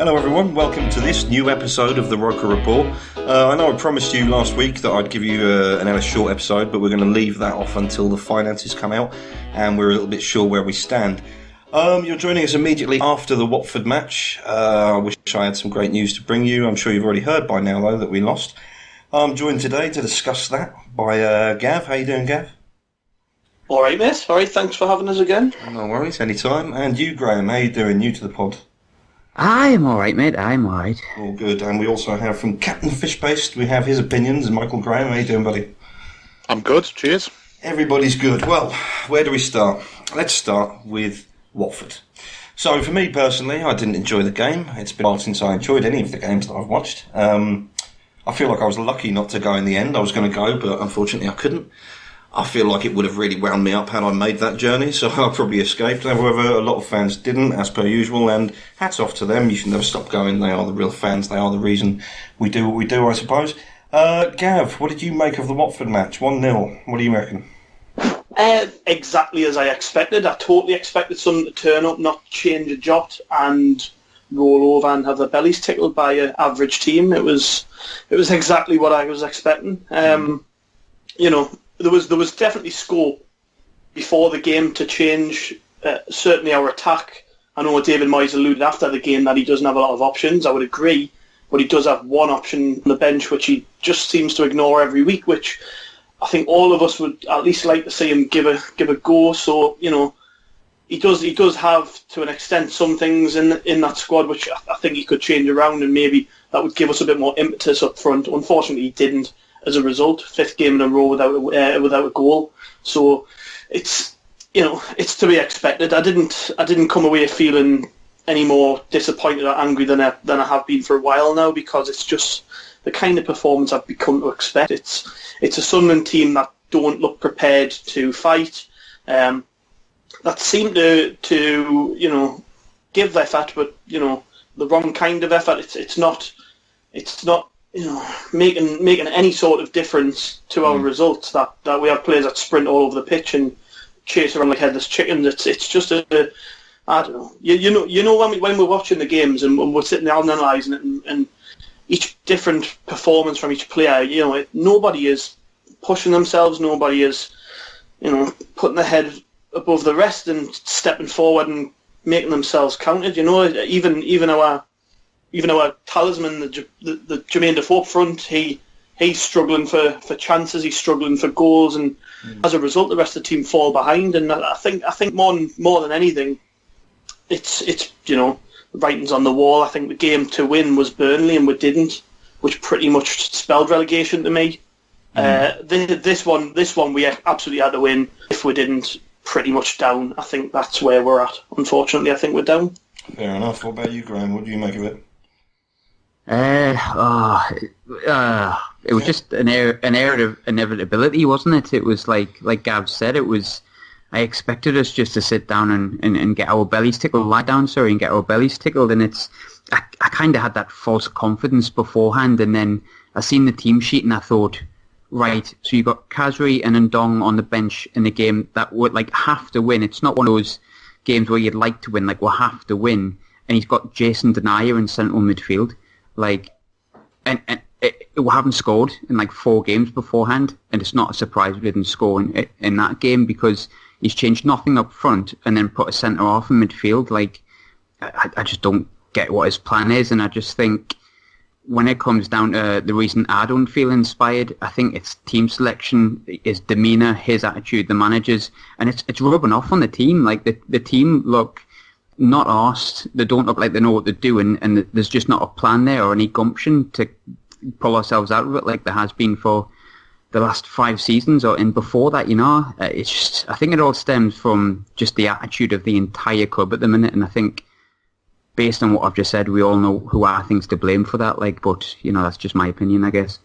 Hello everyone, welcome to this new episode of the Roker Rapport. I know I promised you last week that I'd give you an hour short episode, but we're going to leave that off until the finances come out and we're a little bit sure where we stand. You're joining us immediately after the Watford match. I wish I had some great news to bring you. I'm sure you've already heard by now though that we lost. I'm joined today to discuss that by Gav. How you doing, Gav? Alright mate, alright, thanks for having us again. No worries, anytime. And you, Graham, how you doing? New to the pod. I'm alright, mate. I'm alright. All good. And we also have from Captain Fishpaste, we have his opinions. And Michael Graham, how you doing, buddy? I'm good. Cheers. Everybody's good. Well, where do we start? Let's start with Watford. So, for me personally, I didn't enjoy the game. It's been a while since I enjoyed any of the games that I've watched. I feel like I was lucky not to go in the end. I was going to go, but unfortunately I couldn't. I feel like it would have really wound me up had I made that journey, so I probably escaped. However, a lot of fans didn't, as per usual, and hats off to them. You should never stop going. They are the real fans. They are the reason we do what we do, I suppose. Gav, what did you make of the Watford match? 1-0. What do you reckon? Exactly as I expected. I totally expected someone to turn up, not change a jot, and roll over and have their bellies tickled by an average team. It was exactly what I was expecting. You know, there was definitely scope before the game to change certainly our attack. I know David Moyes alluded after the game that he doesn't have a lot of options. I would agree, but he does have one option on the bench which he just seems to ignore every week, which I think all of us would at least like to see him give a go. So, you know, he does have to an extent some things in that squad which I think he could change around, and maybe that would give us a bit more impetus up front. Unfortunately, he didn't. As a result, fifth game in a row without a goal. So it's to be expected. I didn't come away feeling any more disappointed or angry than I have been for a while now, because it's just the kind of performance I've become to expect. It's a Sunderland team that don't look prepared to fight. That seem to give effort, but the wrong kind of effort. It's not making any sort of difference to our results. That we have players that sprint all over the pitch and chase around like headless chickens. It's just I don't know. You know when we're watching the games and we're sitting there analysing it, and each different performance from each player, nobody is pushing themselves. Nobody is putting their head above the rest and stepping forward and making themselves counted. Even our talisman, the Jermaine Defoe up front, he's struggling for chances, he's struggling for goals, and as a result, the rest of the team fall behind. And I think more than anything, it's writing's on the wall. I think the game to win was Burnley, and we didn't, which pretty much spelled relegation to me. This one we absolutely had to win. If we didn't, pretty much down. I think that's where we're at. Unfortunately, I think we're down. Fair enough. What about you, Graham? What do you make of it? It was just an air of inevitability, wasn't it? It was like Gav said, I expected us just to sit down and get our bellies tickled, and get our bellies tickled, and I kind of had that false confidence beforehand, and then I seen the team sheet and I thought, right, so you got Kazri and Ndong on the bench in a game that would have to win. It's not one of those games where you'd like to win, we'll have to win, and he's got Jason Denayer in central midfield. We haven't scored in 4 games beforehand, and it's not a surprise we didn't score in that game, because he's changed nothing up front and then put a centre half in midfield. I just don't get what his plan is, and I just think when it comes down to the reason I don't feel inspired, I think it's team selection, his demeanour, his attitude, the managers, and it's rubbing off on the team. The team look not arsed, they don't look like they know what they're doing, and there's just not a plan there or any gumption to pull ourselves out of it like there has been for the last 5 seasons or before that. It's just, I think it all stems from just the attitude of the entire club at the minute, and I think based on what I've just said, we all know who I think's to blame for that. But that's just my opinion, I guess.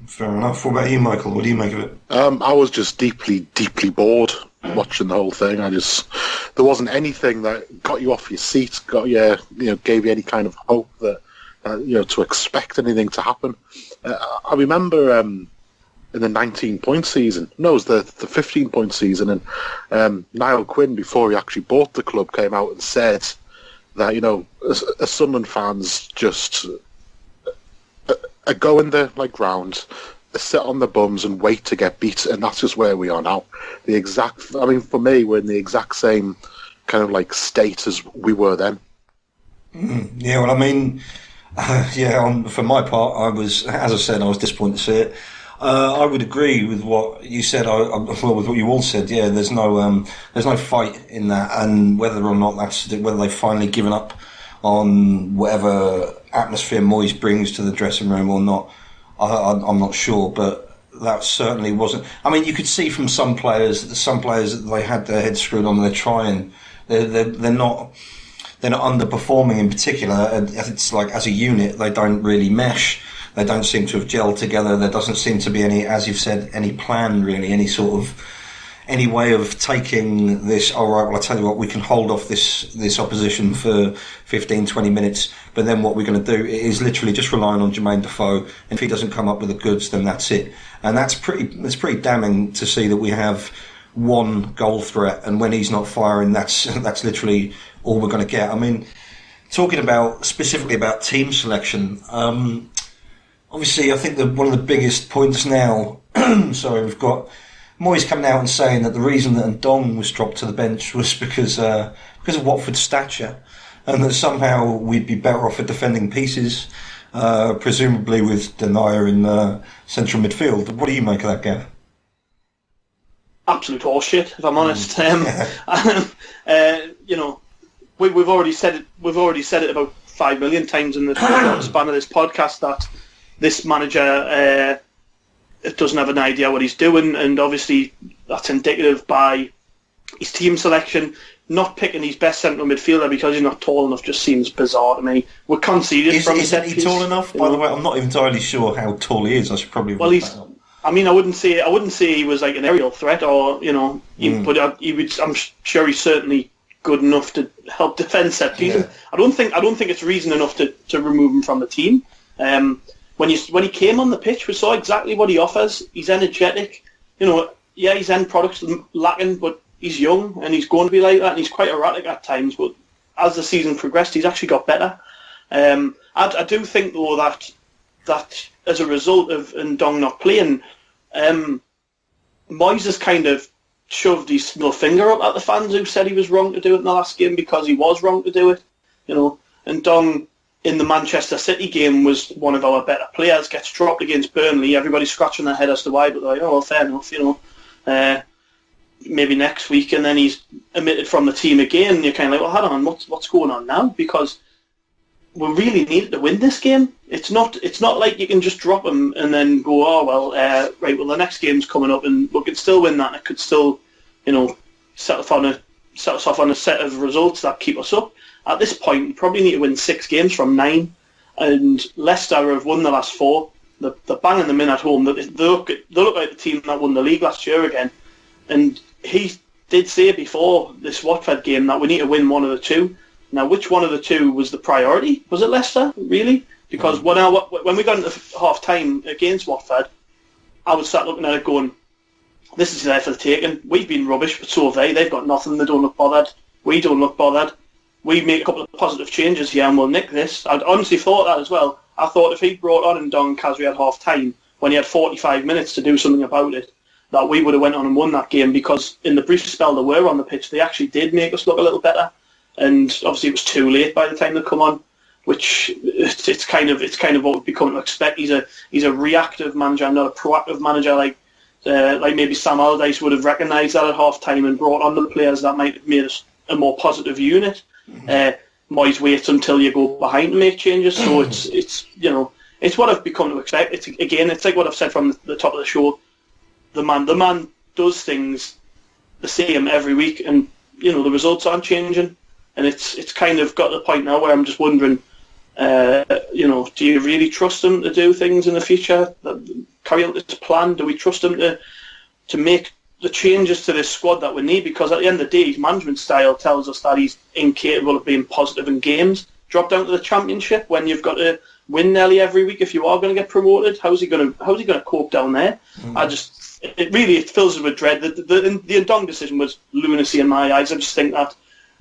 Fair enough. What about you, Michael? What do you make of it? I was just deeply, deeply bored watching the whole thing. There wasn't anything that got you off your seat, gave you any kind of hope that to expect anything to happen. I remember in the 19-point season, no, it was the 15-point season, and Niall Quinn, before he actually bought the club, came out and said that, as Sunderland fans just go in the ground, sit on the bums and wait to get beat, and that's just where we are now. For me, we're in the exact same kind of state as we were then. Yeah, well, I mean, for my part, I was disappointed to see it. I would agree with what you said. With what you all said. Yeah, there's no fight in that, and whether or not whether they've finally given up on whatever atmosphere Moyes brings to the dressing room or not, I'm not sure. But that certainly wasn't. I mean, you could see from some players they had their heads screwed on. They're trying. They're not underperforming in particular. It's like as a unit, they don't really mesh. They don't seem to have gelled together. There doesn't seem to be any, as you've said, any plan really, any way of taking this, all right, well, I tell you what, we can hold off this opposition for 15, 20 minutes, but then what we're going to do is literally just relying on Jermaine Defoe, and if he doesn't come up with the goods, then that's it. And it's pretty damning to see that we have one goal threat, and when he's not firing, that's literally all we're going to get. I mean, talking specifically about team selection, obviously, I think that one of the biggest points now, we've got Moyes coming out and saying that the reason that Ndong was dropped to the bench was because of Watford's stature, and that somehow we'd be better off at defending pieces, presumably with Denier in central midfield. What do you make of that, Gav? Absolute horseshit, if I'm honest. We've already said it. We've already said it about 5 million times in the span of this podcast that this manager doesn't have an idea what he's doing, and obviously that's indicative by his team selection. Not picking his best central midfielder because he's not tall enough just seems bizarre to me. We're conceded from Isn't he tall enough? By the way, I'm not entirely sure how tall he is. I should probably. Well, I wouldn't say he was like an aerial threat, or but he would. I'm sure he's certainly good enough to help defend set pieces. Yeah. I don't think it's reason enough to remove him from the team. When he came on the pitch, we saw exactly what he offers. He's energetic. His end product's lacking, but he's young and he's going to be like that, and he's quite erratic at times. But as the season progressed, he's actually got better. I do think though that as a result of Ndong not playing, Moyes has kind of shoved his middle finger up at the fans who said he was wrong to do it in the last game, because he was wrong to do it. Ndong in the Manchester City game was one of our better players, gets dropped against Burnley, everybody's scratching their head as to why, but they're like, oh, well, fair enough, maybe next week, and then he's omitted from the team again, and you're kind of like, well, hold on, what's going on now? Because we really needed to win this game. It's not like you can just drop him and then go, oh, well, the next game's coming up and we can still win that, and it could still, set us off on a set of results that keep us up. At this point, you probably need to win 6 games from 9, and Leicester have won the last 4. They're banging them in at home. They look like the team that won the league last year again. And he did say before this Watford game that we need to win one of the two. Now, which one of the two was the priority? Was it Leicester, really? Because when we got into half-time against Watford, I was sat looking at it going, this is there for the taking. We've been rubbish, but so have they. They've got nothing. They don't look bothered. We don't look bothered. We make a couple of positive changes here and we'll nick this. I'd honestly thought that as well. I thought if he brought on Ndong Kazri at half-time, when he had 45 minutes to do something about it, that we would have went on and won that game, because in the brief spell they were on the pitch, they actually did make us look a little better. And obviously it was too late by the time they come on, which it's kind of what we've become to expect. He's a reactive manager, not a proactive manager like maybe Sam Allardyce would have recognised that at half-time and brought on the players that might have made us a more positive unit. Moyes waits until you go behind to make changes, so it's what I've become to expect. It's like what I've said from the top of the show. The man does things the same every week, and the results aren't changing, and it's kind of got to the point now where I'm just wondering, do you really trust him to do things in the future, carry out this plan? Do we trust him to make the changes to this squad that we need? Because at the end of the day, his management style tells us that he's incapable of being positive in games. Drop down to the Championship when you've got to win nearly every week if you are going to get promoted. How's he going to cope down there? It fills us with dread. The Ndong decision was lunacy in my eyes. I just think that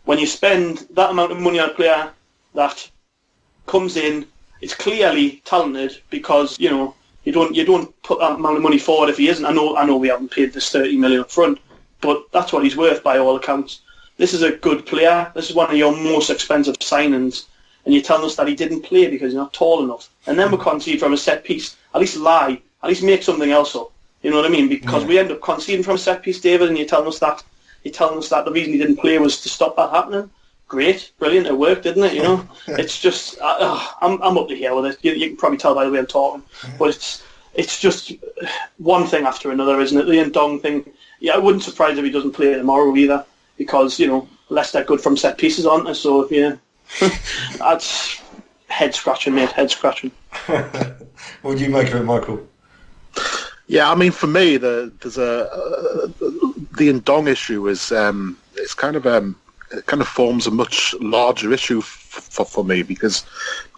when you spend that amount of money on a player that comes in, it's clearly talented because, you know, you don't put that amount of money forward if he isn't. I know we haven't paid this 30 million up front, but that's what he's worth by all accounts. This is a good player. This is one of your most expensive signings, and you're telling us that he didn't play because he's not tall enough. And then we concede from a set piece. At least lie. At least make something else up. You know what I mean? Because we end up conceding from a set piece, David, and you're telling us that the reason he didn't play was to stop that happening. Great, brilliant, it worked, didn't it? You know, it's just I'm up to here with it. You can probably tell by the way I'm talking, but it's just one thing after another, isn't it? The Ndong thing. Yeah, I wouldn't surprise if he doesn't play tomorrow either, because you know Leicester good from set pieces, aren't they? So yeah, that's head scratching, mate. Head scratching. What do you make of it, Michael? Yeah, I mean, for me, there's the Ndong issue is it's kind of it kind of forms a much larger issue for me because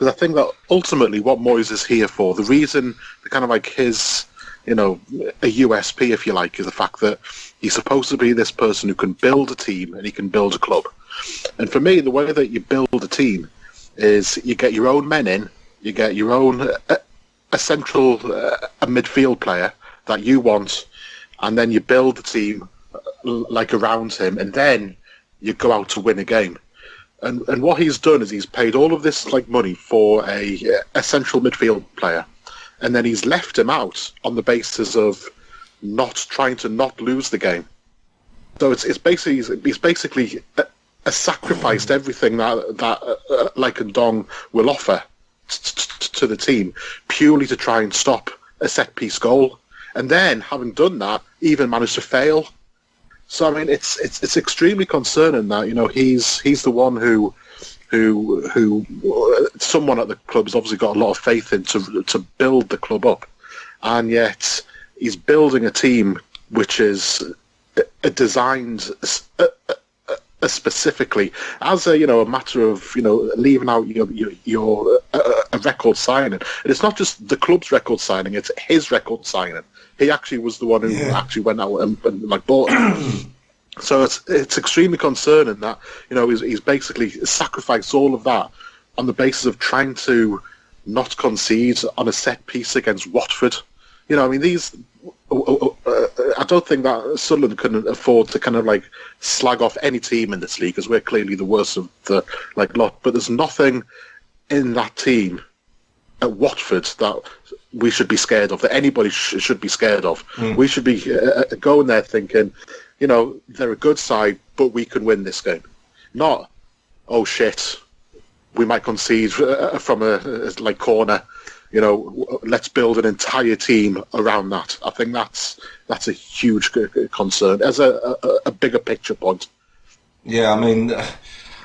I think that ultimately what Moyes is here for, the reason, the kind of like his, you know, a USP, if you like, is the fact that he's supposed to be this person who can build a team and he can build a club. And for me, the way that you build a team is you get your own men in, you get your own a central a midfield player that you want, and then you build the team like around him, and then you go out to win a game. And what he's done is he's paid all of this like money for a central midfield player, and then he's left him out on the basis of not trying to not lose the game. So it's basically sacrificed everything that like Ndong will offer to the team purely to try and stop a set piece goal, and then having done that, even managed to fail. So I mean, it's extremely concerning that, you know, he's the one who someone at the club has obviously got a lot of faith in to build the club up, and yet he's building a team which is designed specifically as a, you know, a matter of, you know, leaving out your a record signing. And it's not just the club's record signing; it's his record signing. He actually was the one who actually went out and like bought it. So it's extremely concerning that, you know, he's basically sacrificed all of that on the basis of trying to not concede on a set piece against Watford. You know, I mean, these. I don't think that Sunderland can afford to kind of like slag off any team in this league, because we're clearly the worst of the like lot. But there's nothing in that team at Watford that we should be scared of, that anybody should be scared of. We should be going there thinking, you know, they're a good side, but we can win this game. Not, oh shit, we might concede from a like corner. You know, let's build an entire team around that. I think that's a huge concern as a bigger picture point. Yeah, I mean,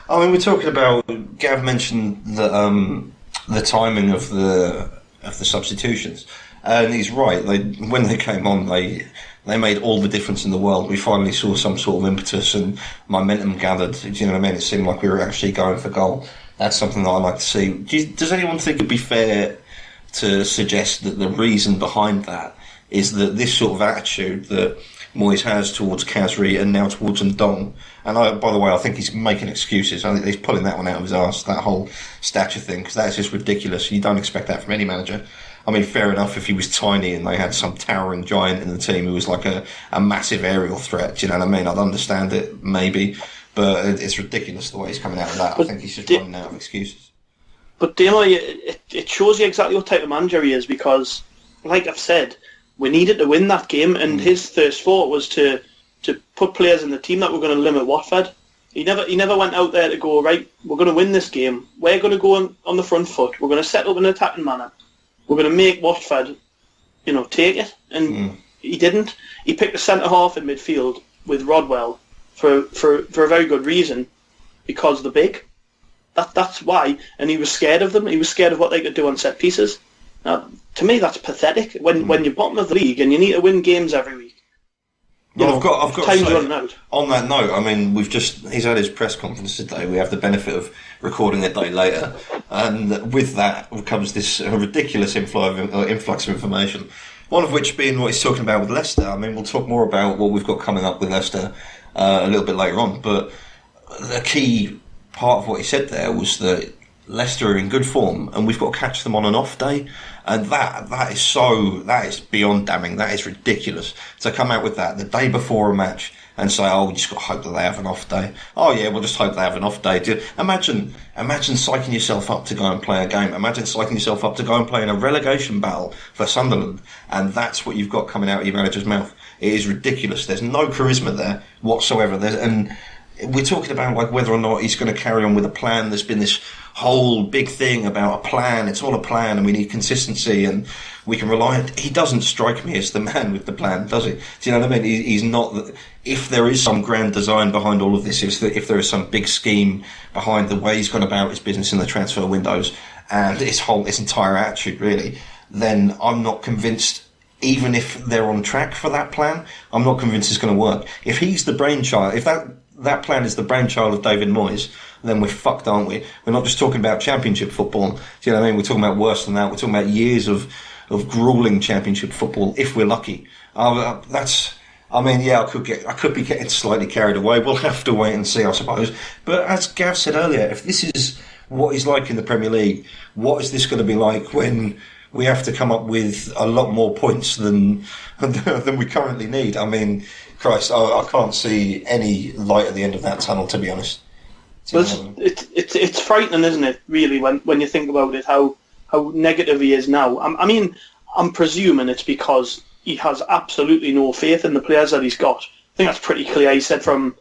we're talking about. Gav mentioned the timing of the substitutions, and he's right. When they came on, they made all the difference in the world. We finally saw some sort of impetus and momentum gathered. Do you know what I mean? It seemed like we were actually going for goal. That's something that I like to see. Does anyone think it'd be fair to suggest that the reason behind that is that this sort of attitude that Moyes has towards Khazri and now towards Ndong, and by the way, I think he's making excuses. I think he's pulling that one out of his arse, that whole stature thing, because that's just ridiculous. You don't expect that from any manager. I mean, fair enough if he was tiny and they had some towering giant in the team who was like a massive aerial threat, do you know what I mean? I'd understand it, maybe, but it's ridiculous the way he's coming out of that. I think he's just running out of excuses. But Damo, it shows you exactly what type of manager he is, because, like I've said, we needed to win that game, and his first thought was to put players in the team that were going to limit Watford. He never went out there to go, right, we're going to win this game. We're going to go on the front foot. We're going to set up an attacking manner. We're going to make Watford, you know, take it. And he didn't. He picked a centre-half in midfield with Rodwell for a very good reason, because they're big. That's why, and he was scared of them. He was scared of what they could do on set pieces. Now, to me, that's pathetic. When you're bottom of the league and you need to win games every week. Well, I've got time's to say, running out. On that note, I mean, he's had his press conference today. We have the benefit of recording a day later, and with that comes this ridiculous influx of information. One of which being what he's talking about with Leicester. I mean, we'll talk more about what we've got coming up with Leicester a little bit later on, but the key part of what he said there was that Leicester are in good form, and we've got to catch them on an off day, and that is beyond damning. That is ridiculous to come out with that the day before a match and say, "Oh, we just got to hope that they have an off day." Oh yeah, we'll just hope they have an off day. Imagine psyching yourself up to go and play a game. Imagine psyching yourself up to go and play in a relegation battle for Sunderland, and that's what you've got coming out of your manager's mouth. It is ridiculous. There's no charisma there whatsoever. And we're talking about like whether or not he's going to carry on with a plan. There's been this whole big thing about a plan. It's all a plan, and we need consistency, and we can rely on it. He doesn't strike me as the man with the plan, does he? Do you know what I mean? He's not. If there is some grand design behind all of this, if there is some big scheme behind the way he's gone about his business in the transfer windows and his entire attitude, really, then I'm not convinced. Even if they're on track for that plan, I'm not convinced it's going to work. If he's the brainchild, if that plan is the brainchild of David Moyes, then we're fucked, aren't we? We're not just talking about championship football. Do you know what I mean? We're talking about worse than that. We're talking about years of grueling championship football, if we're lucky. I could be getting slightly carried away. We'll have to wait and see, I suppose. But as Gav said earlier, if this is what he's like in the Premier League, what is this going to be like when we have to come up with a lot more points than we currently need? I mean, Christ, I can't see any light at the end of that tunnel, to be honest. But it's frightening, isn't it, really, when you think about it, how negative he is now. I'm presuming it's because he has absolutely no faith in the players that he's got. I think that's pretty clear. He said from,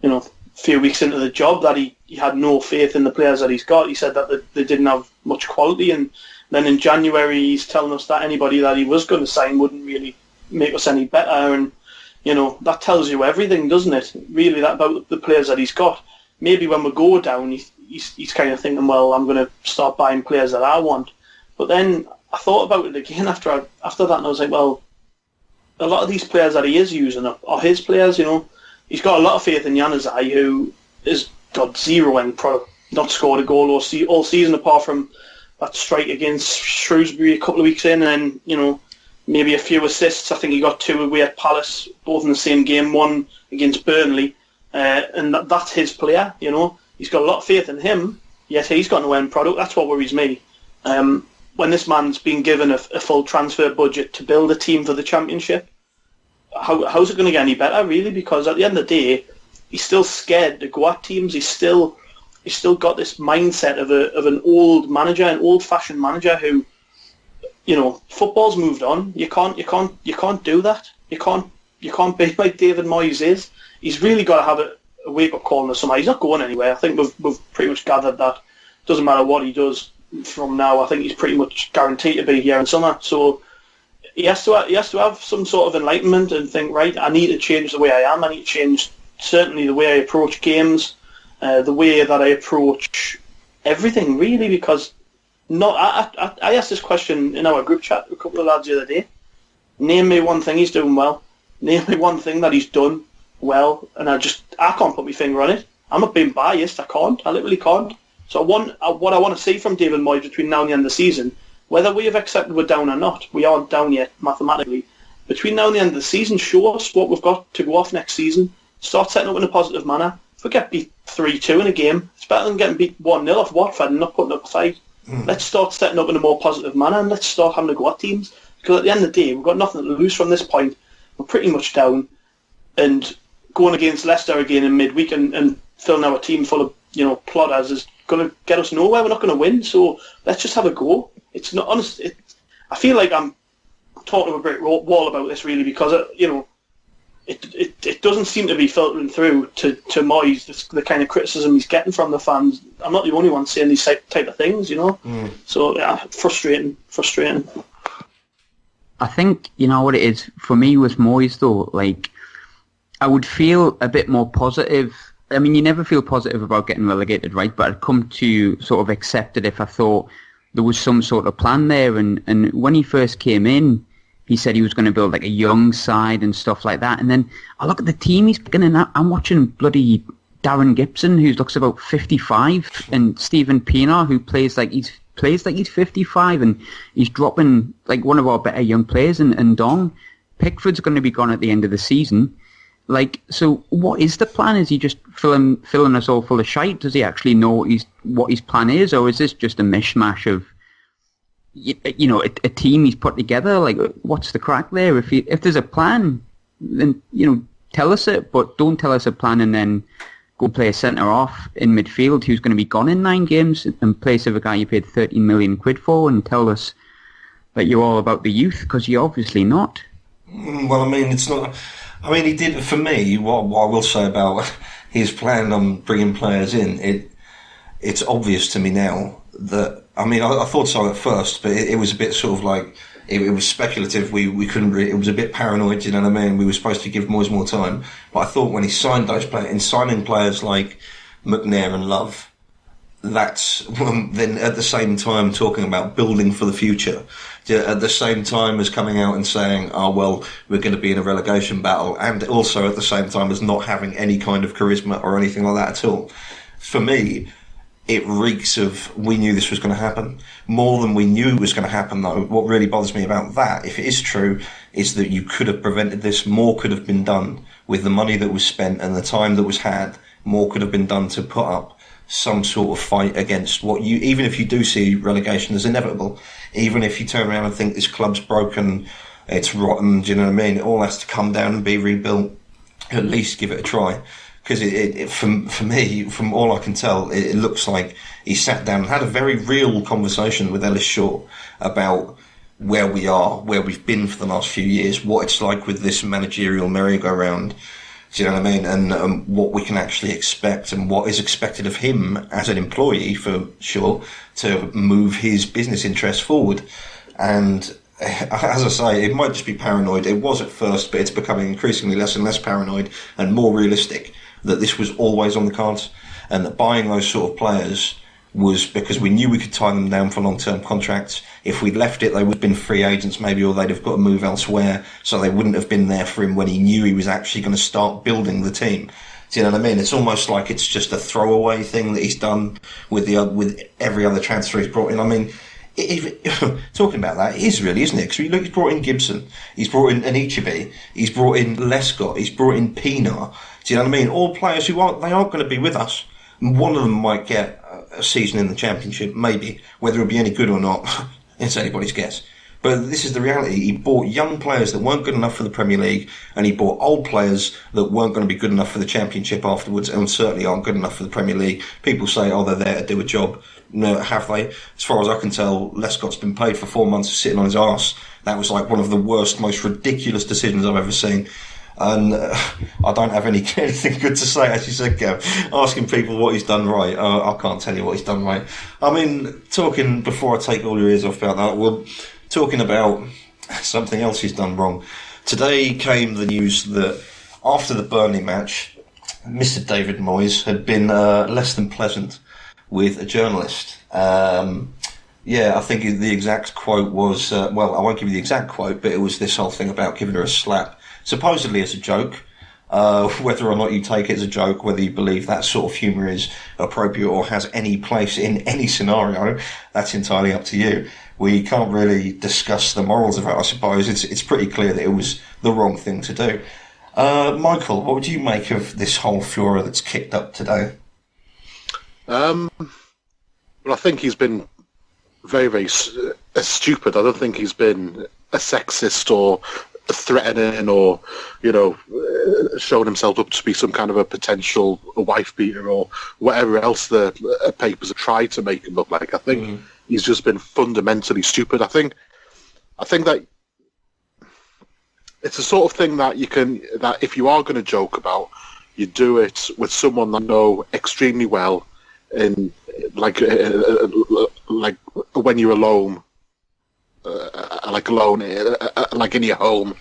a few weeks into the job that he had no faith in the players that he's got. He said that they didn't have much quality, and then in January he's telling us that anybody that he was going to sign wouldn't really make us any better, and that tells you everything, doesn't it? Really, that about the players that he's got. Maybe when we go down, he's kind of thinking, well, I'm going to start buying players that I want. But then I thought about it again after that, and I was like, well, a lot of these players that he is using are his players. He's got a lot of faith in Januzaj, who has got zero end product, not scored a goal all season apart from that strike against Shrewsbury a couple of weeks in, and then maybe a few assists. I think he got 2 away at Palace, both in the same game, one against Burnley. And that's his player, He's got a lot of faith in him, yet he's got no end product. That's what worries me. When this man's been given a full transfer budget to build a team for the Championship, how's it going to get any better, really? Because at the end of the day, he's still scared to go at teams. He's still got this mindset of an old manager, an old-fashioned manager who, football's moved on. You can't do that. You can't be like David Moyes is. He's really got to have a wake-up call in the summer. He's not going anywhere. I think we've pretty much gathered that. Doesn't matter what he does from now. I think he's pretty much guaranteed to be here in summer. So he has to have some sort of enlightenment and think, right, I need to change the way I am. I need to change certainly the way I approach games, the way that I approach everything, really, because I asked this question in our group chat to a couple of lads the other day. Name me one thing he's doing well. Name me one thing that he's done well, and I can't put my finger on it. I'm not being biased. I literally can't. So what I want to see from David Moyes between now and the end of the season, whether we have accepted we're down or not, we aren't down yet mathematically. Between now and the end of the season, show us what we've got to go off next season. Start setting up in a positive manner. If we get beat 3-2 in a game, it's better than getting beat 1-0 off Watford and not putting up a fight. Let's start setting up in a more positive manner, and let's start having to go at teams. Because at the end of the day, we've got nothing to lose from this point. We're pretty much down, and going against Leicester again in midweek and filling our team full of plodders is going to get us nowhere. We're not going to win, so let's just have a go. It's not honest. I feel like I'm talking to a brick wall about this, really, because it doesn't seem to be filtering through to Moyes, the kind of criticism he's getting from the fans. I'm not the only one saying these type of things, So yeah, frustrating. I think what it is for me with Moyes, though. Like, I would feel a bit more positive. I mean, you never feel positive about getting relegated, right? But I'd come to sort of accept it if I thought there was some sort of plan there. And when he first came in, he said he was going to build like a young side and stuff like that. And then I look at the team he's picking, and I'm watching bloody Darren Gibson, who looks about 55, and Stephen Pienaar, who plays like he's 55, and he's dropping like one of our better young players, and Dong. Pickford's going to be gone at the end of the season. So what is the plan? Is he just filling us all full of shite? Does he actually know what his plan is, or is this just a mishmash of, a team he's put together? Like, what's the crack there? If there's a plan, then tell us it, but don't tell us a plan and then go play a centre off in midfield who's going to be gone in 9 games in place of a guy you paid 13 million quid for, and tell us that you're all about the youth, because you're obviously not. Well, I mean, it's not. I mean, he did, for me, what I will say about his plan on bringing players in, it's obvious to me now that, I mean, I thought so at first, but it was a bit sort of like, it was speculative. We couldn't really, it was a bit paranoid, you know what I mean? We were supposed to give Moyes more time. But I thought when he signed those players, in signing players like McNair and Love, that's then at the same time talking about building for the future, at the same time as coming out and saying, oh, well, we're going to be in a relegation battle, and also at the same time as not having any kind of charisma or anything like that at all. For me, it reeks of, we knew this was going to happen. More than we knew it was going to happen, though, what really bothers me about that, if it is true, is that you could have prevented this. More could have been done with the money that was spent and the time that was had. More could have been done to put up some sort of fight against what you, even if you do see relegation as inevitable, even if you turn around and think this club's broken, it's rotten, do you know what I mean? It all has to come down and be rebuilt. At least give it a try. Because for me, from all I can tell, it looks like he sat down and had a very real conversation with Ellis Shaw about where we are, where we've been for the last few years, what it's like with this managerial merry-go-round, do you know what I mean? And what we can actually expect and what is expected of him as an employee, for sure, to move his business interests forward. And as I say, it might just be paranoid. It was at first, but it's becoming increasingly less and less paranoid and more realistic that this was always on the cards, and that buying those sort of players was because we knew we could tie them down for long-term contracts. If we'd left it, they would have been free agents maybe, or they'd have got to move elsewhere, so they wouldn't have been there for him when he knew he was actually going to start building the team. Do you know what I mean? It's almost like it's just a throwaway thing that he's done with every other transfer he's brought in. I mean, talking about that, it is really, isn't it? Because look, he's brought in Gibson, he's brought in Anichebe, he's brought in Lescott, he's brought in Pienaar. Do you know what I mean? All players who aren't going to be with us. One of them might get a season in the Championship, maybe. Whether it'll be any good or not, it's anybody's guess. But this is the reality. He bought young players that weren't good enough for the Premier League, and he bought old players that weren't going to be good enough for the Championship afterwards, and certainly aren't good enough for the Premier League. People say, oh, they're there to do a job. No, have they? As far as I can tell, Lescott's been paid for 4 months of sitting on his arse. That was like one of the worst, most ridiculous decisions I've ever seen. And I don't have anything good to say, as you said, Gav. Asking people what he's done right, I can't tell you what he's done right. I mean, talking, before I take all your ears off about that, we're talking about something else he's done wrong. Today came the news that after the Burnley match, Mr. David Moyes had been less than pleasant with a journalist. Yeah, I think the exact quote was, well, I won't give you the exact quote, but it was this whole thing about giving her a slap. Supposedly as a joke, whether or not you take it as a joke, whether you believe that sort of humour is appropriate or has any place in any scenario, that's entirely up to you. We can't really discuss the morals of it, I suppose. It's pretty clear that it was the wrong thing to do. Michael, what would you make of this whole furor that's kicked up today? Well, I think he's been very, very stupid. I don't think he's been a sexist or threatening or, showing himself up to be some kind of a potential wife beater or whatever else the papers have tried to make him look like. I think he's just been fundamentally stupid. I think that it's the sort of thing that that if you are going to joke about, you do it with someone that you know extremely well, in like when you're alone. Like in your home.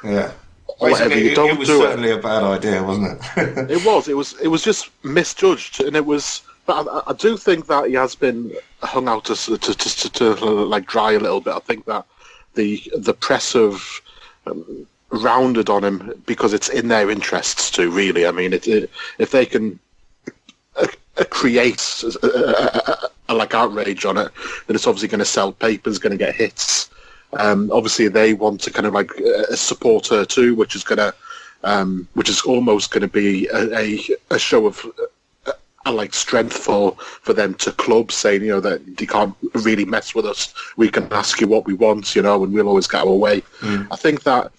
Yeah. Or whatever. You don't it was do certainly a bad idea, wasn't it? It was just misjudged, and it was. But I do think that he has been hung out to like dry a little bit. I think that the press have rounded on him because it's in their interests too. Really, I mean, if they can create like outrage on it, then it's obviously going to sell papers, going to get hits. Obviously, they want to kind of like support her too, which is going to which is almost going to be a show of like strength for them to clubs, saying, you know, that you can't really mess with us. We can ask you what we want, you know, and we'll always get our way. I think that.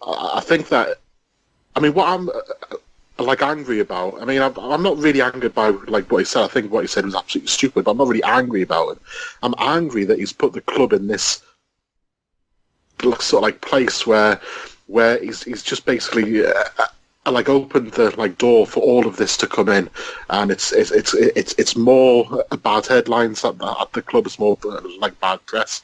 I mean, what I'm like angry about. I mean, I'm not really angered by like what he said. I think what he said was absolutely stupid, but I'm not really angry about it. I'm angry that he's put the club in this sort of like place where he's just basically like opened the like door for all of this to come in, and it's more bad headlines at the club. It's more like bad press.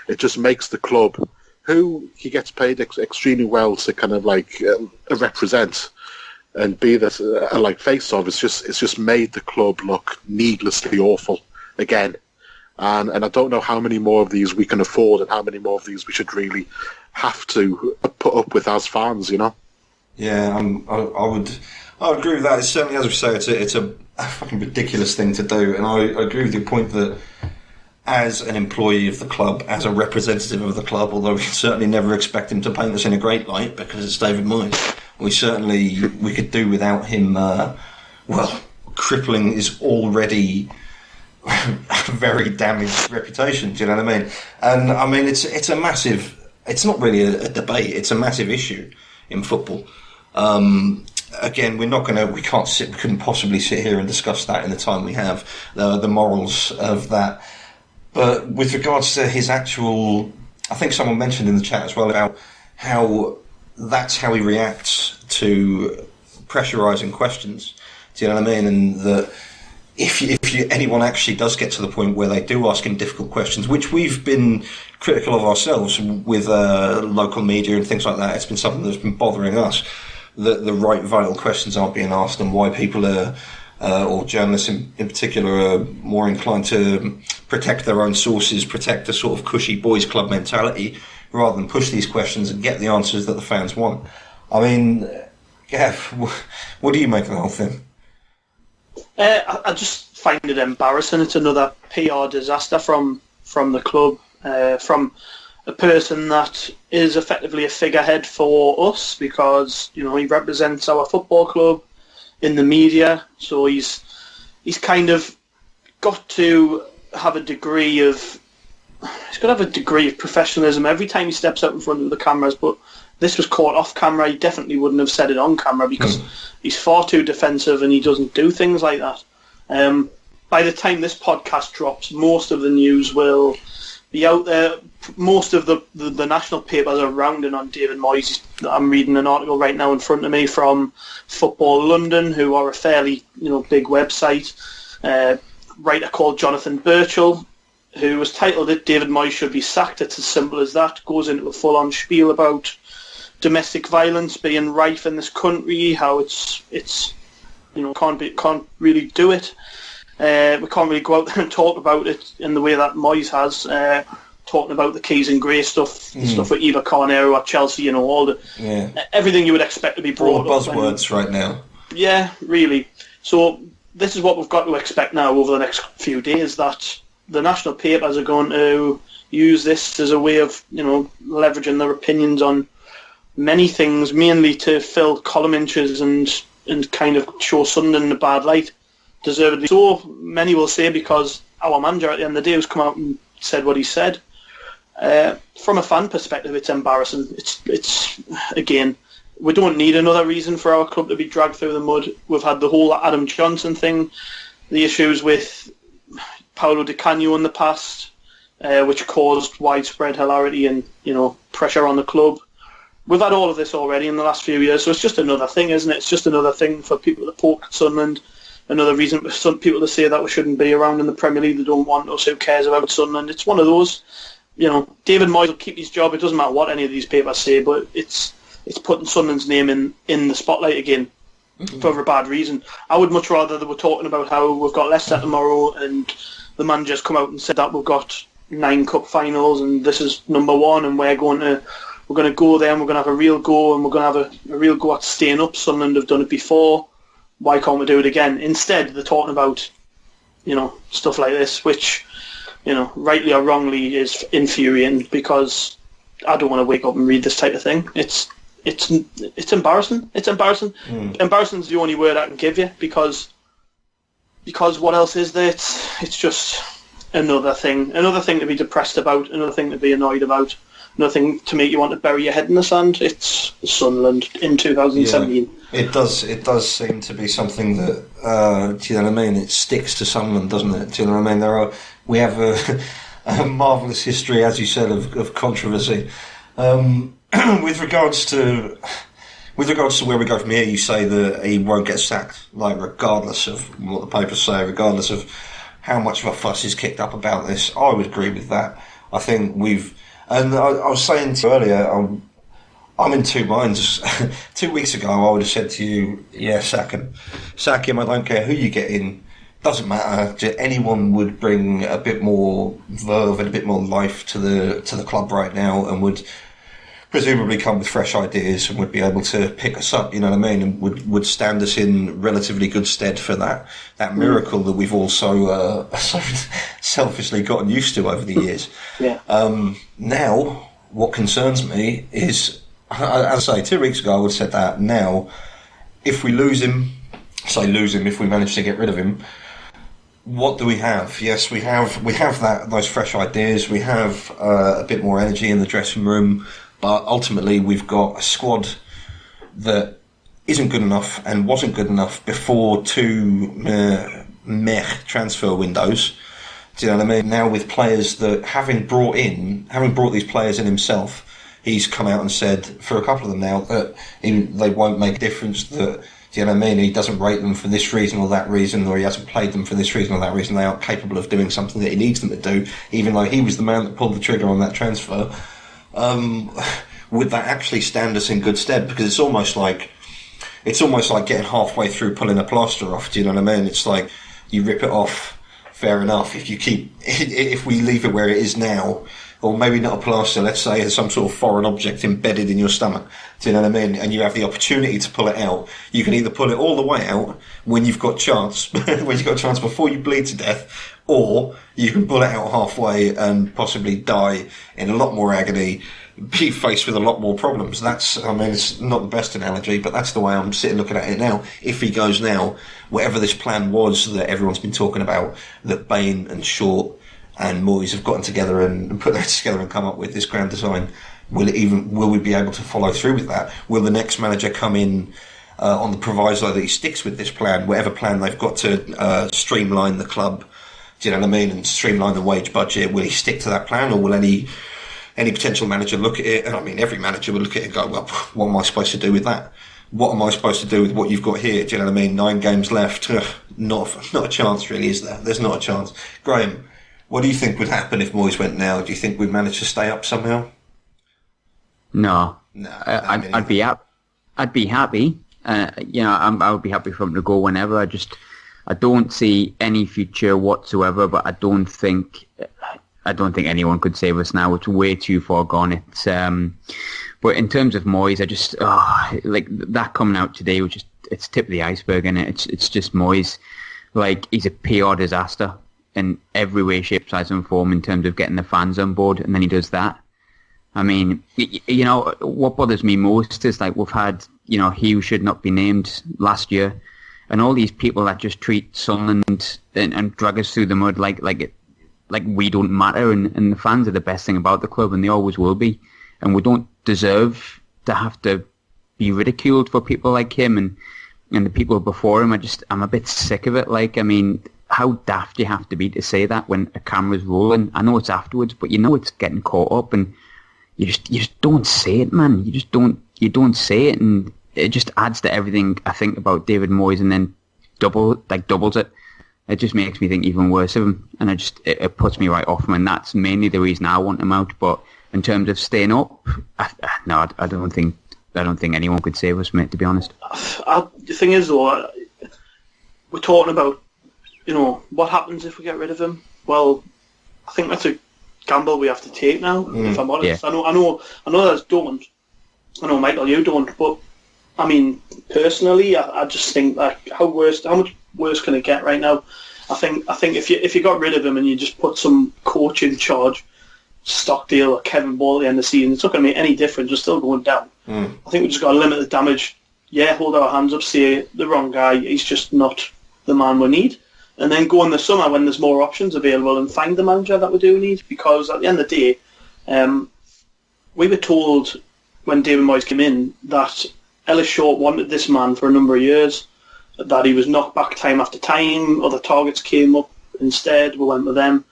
It just makes the club, who he gets paid extremely well to kind of like represent and be this like face of, it's just made the club look needlessly awful again. And I don't know how many more of these we can afford, and how many more of these we should really have to put up with as fans, you know. Yeah, I would agree with that. It's certainly, as we say, it's a fucking ridiculous thing to do, and I agree with your point that as an employee of the club, as a representative of the club, although we can certainly never expect him to paint us in a great light because it's David Moyes, we could do without him. Crippling his already very damaged reputation. Do you know what I mean? And I mean, it's a massive. It's not really a debate. It's a massive issue in football. Again, we couldn't possibly sit here and discuss that in the time we have, the morals of that. But with regards to his actual, I think someone mentioned in the chat as well about how that's how he reacts to pressurising questions. Do you know what I mean? And that if anyone actually does get to the point where they do ask him difficult questions, which we've been critical of ourselves with local media and things like that, it's been something that's been bothering us, that the right vital questions aren't being asked, and why people are, or journalists in particular, are more inclined to protect their own sources, protect the sort of cushy boys club mentality, rather than push these questions and get the answers that the fans want. I mean, Gav, what do you make of the whole thing? I just find it embarrassing. It's another PR disaster from the club, from a person that is effectively a figurehead for us, because, you know, he represents our football club in the media. So he's kind of got to have a degree of professionalism every time he steps out in front of the cameras. But this was caught off camera. He definitely wouldn't have said it on camera, because he's far too defensive and he doesn't do things like that. By the time this podcast drops, most of the news will be out there. Most of the national papers are rounding on David Moyes. I'm reading an article right now in front of me from Football London, who are a fairly big website. Writer called Jonathan Birchall, who was titled it "David Moyes should be sacked." It's as simple as that. Goes into a full-on spiel about domestic violence being rife in this country, how it's can't really do it. We can't really go out there and talk about it in the way that Moyes has, talking about the keys and grey stuff, the stuff with Eva Carnero at Chelsea, all the everything you would expect to be brought up. All the buzzwords right now. Yeah, really. So this is what we've got to expect now over the next few days, that the national papers are going to use this as a way of, leveraging their opinions on many things, mainly to fill column inches and kind of show Sunderland in a bad light, deservedly. So many will say, because our manager at the end of the day has come out and said what he said. From a fan perspective, it's embarrassing. It's again, we don't need another reason for our club to be dragged through the mud. We've had the whole Adam Johnson thing, the issues with Paulo Di Canio in the past, which caused widespread hilarity and pressure on the club. We've had all of this already in the last few years, so it's just another thing, isn't it? It's just another thing for people to poke at Sunderland, another reason for some people to say that we shouldn't be around in the Premier League, they don't want us, who cares about Sunderland. It's one of those, David Moyes will keep his job, it doesn't matter what any of these papers say, but it's putting Sunderland's name in the spotlight again for a bad reason. I would much rather they were talking about how we've got Leicester tomorrow and the manager's come out and said that we've got 9 cup finals and this is number 1 and we're going to go there and we're going to have a real go and we're going to have a real go at staying up. Sunderland have done it before. Why can't we do it again? Instead, they're talking about, stuff like this, which, rightly or wrongly is infuriating, because I don't want to wake up and read this type of thing. It's it's embarrassing. It's embarrassing. Embarrassing is the only word I can give you, because what else is there? It's just another thing to be depressed about, another thing to be annoyed about, another thing to make you want to bury your head in the sand. It's Sunderland in 2017. Yeah, it does seem to be something that, do you know what I mean? It sticks to Sunderland, doesn't it? Do you know what I mean? We have a marvellous history, as you said, of controversy. With regards to where we go from here, you say that he won't get sacked, like regardless of what the papers say, regardless of how much of a fuss is kicked up about this. I would agree with that. I think I was saying to you earlier, I'm in two minds. 2 weeks ago, I would have said to you, yeah, sack him. Sack him, I don't care who you get in. Doesn't matter. Anyone would bring a bit more verve and a bit more life to the club right now, and would presumably come with fresh ideas and would be able to pick us up, you know what I mean, and would stand us in relatively good stead for that miracle that we've all so selfishly gotten used to over the years. Yeah. Now, what concerns me is, as I say, 2 weeks ago I would have said that. Now, if we lose him, if we manage to get rid of him, what do we have? Yes, we have those fresh ideas. We have a bit more energy in the dressing room. But ultimately, we've got a squad that isn't good enough and wasn't good enough before two meh transfer windows. Do you know what I mean? Now with players that, having brought these players in himself, he's come out and said, for a couple of them now, that they won't make a difference, that, do you know what I mean? He doesn't rate them for this reason or that reason, or he hasn't played them for this reason or that reason. They aren't capable of doing something that he needs them to do, even though he was the man that pulled the trigger on that transfer. Would that actually stand us in good stead? Because it's almost like getting halfway through pulling a plaster off. Do you know what I mean? It's like you rip it off. Fair enough. If we leave it where it is now, or maybe not a plaster, let's say there's some sort of foreign object embedded in your stomach. Do you know what I mean? And you have the opportunity to pull it out. You can either pull it all the way out when you've got chance, before you bleed to death, or you can pull it out halfway and possibly die in a lot more agony, be faced with a lot more problems. It's not the best analogy, but that's the way I'm sitting looking at it now. If he goes now, whatever this plan was that everyone's been talking about, that Bain and Short and Moyes have gotten together and put that together and come up with this grand design, will we be able to follow through with that? Will the next manager come in on the proviso that he sticks with this plan, whatever plan they've got to streamline the club, do you know what I mean, and streamline the wage budget? Will he stick to that plan, or will any potential manager look at it? And I mean, every manager would look at it and go, well, what am I supposed to do with that? What am I supposed to do with what you've got here? Do you know what I mean? 9 games left. Not a chance, really, is there? There's not a chance. Graham, what do you think would happen if Moyes went now? Do you think we'd manage to stay up somehow? No. I'd be up. I'd be happy. I would be happy for him to go whenever. I don't see any future whatsoever. But I don't think anyone could save us now. It's way too far gone. But in terms of Moyes, like that coming out today was it's tip of the iceberg, and it's just Moyes. Like, he's a PR disaster in every way, shape, size and form in terms of getting the fans on board, and then he does that. I mean, what bothers me most is, like, we've had, he who should not be named last year, and all these people that just treat Sunderland and drag us through the mud like we don't matter, and the fans are the best thing about the club, and they always will be, and we don't deserve to have to be ridiculed for people like him and the people before him. I'm a bit sick of it. Like, I mean, how daft do you have to be to say that when a camera's rolling? I know it's afterwards, but it's getting caught up, and you just don't say it, man. You don't say it, and it just adds to everything I think about David Moyes, and then doubles it. It just makes me think even worse of him, and it puts me right off him, and that's mainly the reason I want him out. But in terms of staying up, I don't think anyone could save us, mate, to be honest. The thing is, though, we're talking about, what happens if we get rid of him? Well, I think that's a gamble we have to take now, if I'm honest. Yeah. I know that's don't. I know, Michael, you don't, but I mean, personally, I just think, like, how much worse can it get right now? I think if you got rid of him and you just put some coach in charge, Stockdale or Kevin Ball at the end of the season, it's not going to make any difference. We're still going down. I think we just got to limit the damage. Yeah, hold our hands up, say the wrong guy, he's just not the man we need. And then go in the summer when there's more options available and find the manager that we do need. Because at the end of the day, we were told when David Moyes came in that Ellis Short wanted this man for a number of years, that he was knocked back time after time, other targets came up instead, we went with them.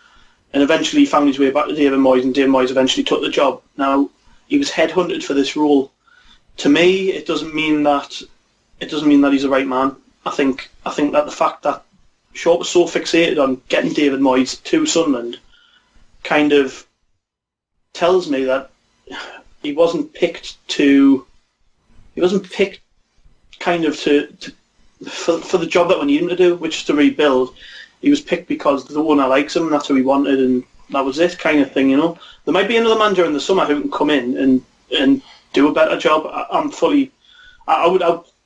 And eventually he found his way back to David Moyes, and David Moyes eventually took the job. Now, he was headhunted for this role. To me, it doesn't mean that he's the right man. I think that the fact that Short was so fixated on getting David Moyes to Sunderland kind of tells me that he wasn't picked kind of for the job that we need him to do, which is to rebuild. He was picked because the owner likes him, and that's who he wanted, and that was it, kind of thing, you know. There might be another manager in the summer who can come in and do a better job. I would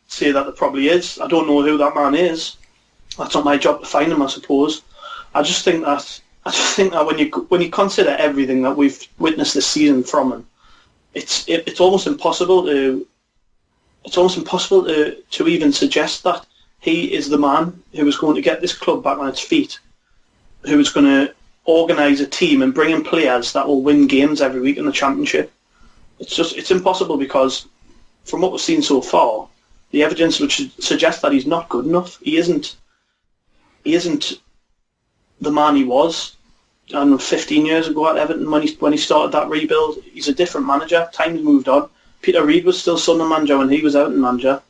say that there probably is. I don't know who that man is. That's not my job to find him, I suppose. I just think that when you consider everything that we've witnessed this season from him, it's almost impossible to even suggest that he is the man who is going to get this club back on its feet, who is going to organise a team and bring in players that will win games every week in the Championship. It's impossible, because from what we've seen so far, the evidence would suggest that he's not good enough. He isn't the man he was, I don't know, 15 years ago at Everton when he started that rebuild. He's a different manager. Time's moved on. Peter Reid was still Sunderland manager when he was Everton manager.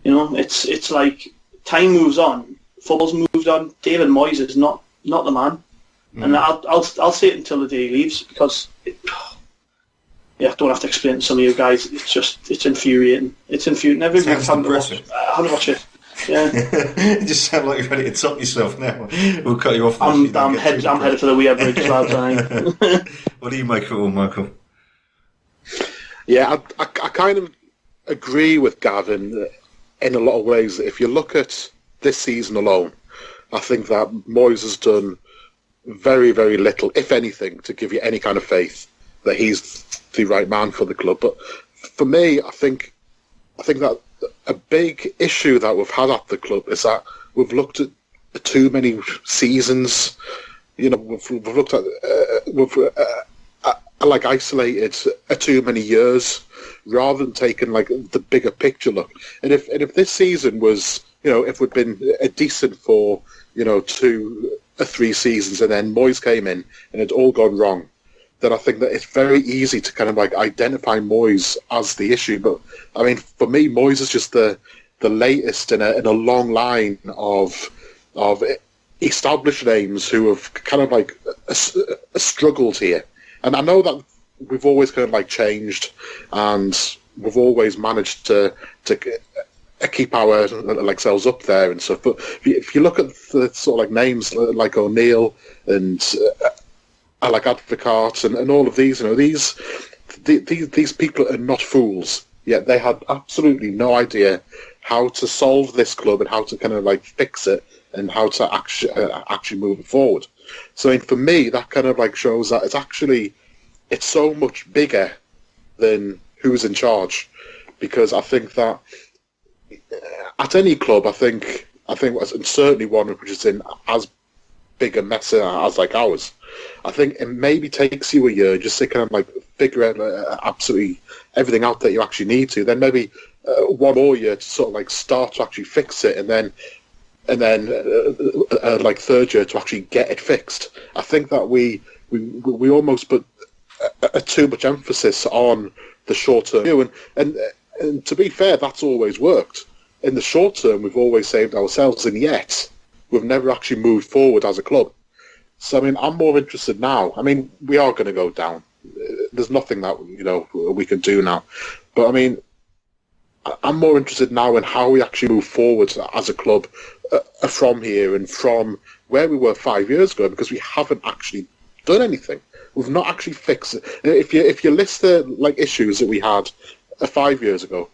You know, it's like time moves on. Football's moved on. David Moyes is not the man, and I'll say it until the day he leaves, because I don't have to explain to some of you guys. It's infuriating. It's infuriating. Everybody's having to watch it. Yeah. You just sound like you're ready to top yourself now. We'll cut you off. I'm headed for the Weir Bridge, lads. What do you make of it all, Michael? Yeah, I kind of agree with Gavin in a lot of ways. If you look at this season alone, I think that Moyes has done very, very little, if anything, to give you any kind of faith that he's the right man for the club. But for me, I think that a big issue that we've had at the club is that we've looked at too many seasons. You know, we've looked at like isolated too many years, rather than taking like the bigger picture look. And if this season was, you know, if we'd been decent for, you know, 2 or 3 seasons, and then Moyes came in and it'd all gone wrong, then I think that it's very easy to kind of like identify Moyes as the issue. But I mean, for me, Moyes is just the latest in a long line of established names who have kind of like struggled here. And I know that we've always kind of like changed, and we've always managed to keep our like selves up there and stuff. But if you look at the sort of like names like O'Neill and like Advocaat and all of these, you know, these people are not fools. Yet they had absolutely no idea how to solve this club and how to kind of like fix it and how to actually move it forward. So I mean, for me, that kind of like shows that it's so much bigger than who's in charge, because I think that at any club, I think and certainly one which is in as big a mess as like ours, I think it maybe takes you a year just to kind of like figure out absolutely everything out that you actually need to. Then maybe 1 more year to sort of like start to actually fix it, and then like 3rd year to actually get it fixed. I think that we almost put too much emphasis on the short term, and to be fair, that's always worked. In the short term, we've always saved ourselves, and yet we've never actually moved forward as a club. So I mean, I'm more interested now. I mean, we are going to go down. There's nothing that, you know, we can do now. But I mean, I'm more interested now in how we actually move forward as a club from here and from where we were 5 years ago, because we haven't actually done anything. We've not actually fixed it. If you list the like issues that we had 5 years ago,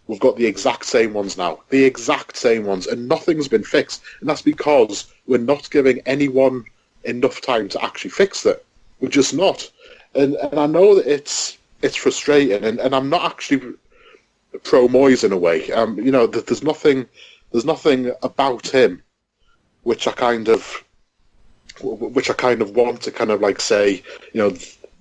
we've got the exact same ones now. The exact same ones, and nothing's been fixed. And that's because we're not giving anyone enough time to actually fix it. We're just not. And I know that it's frustrating, and I'm not actually pro Moyes in a way. There's nothing about him which I kind of want to kind of like say,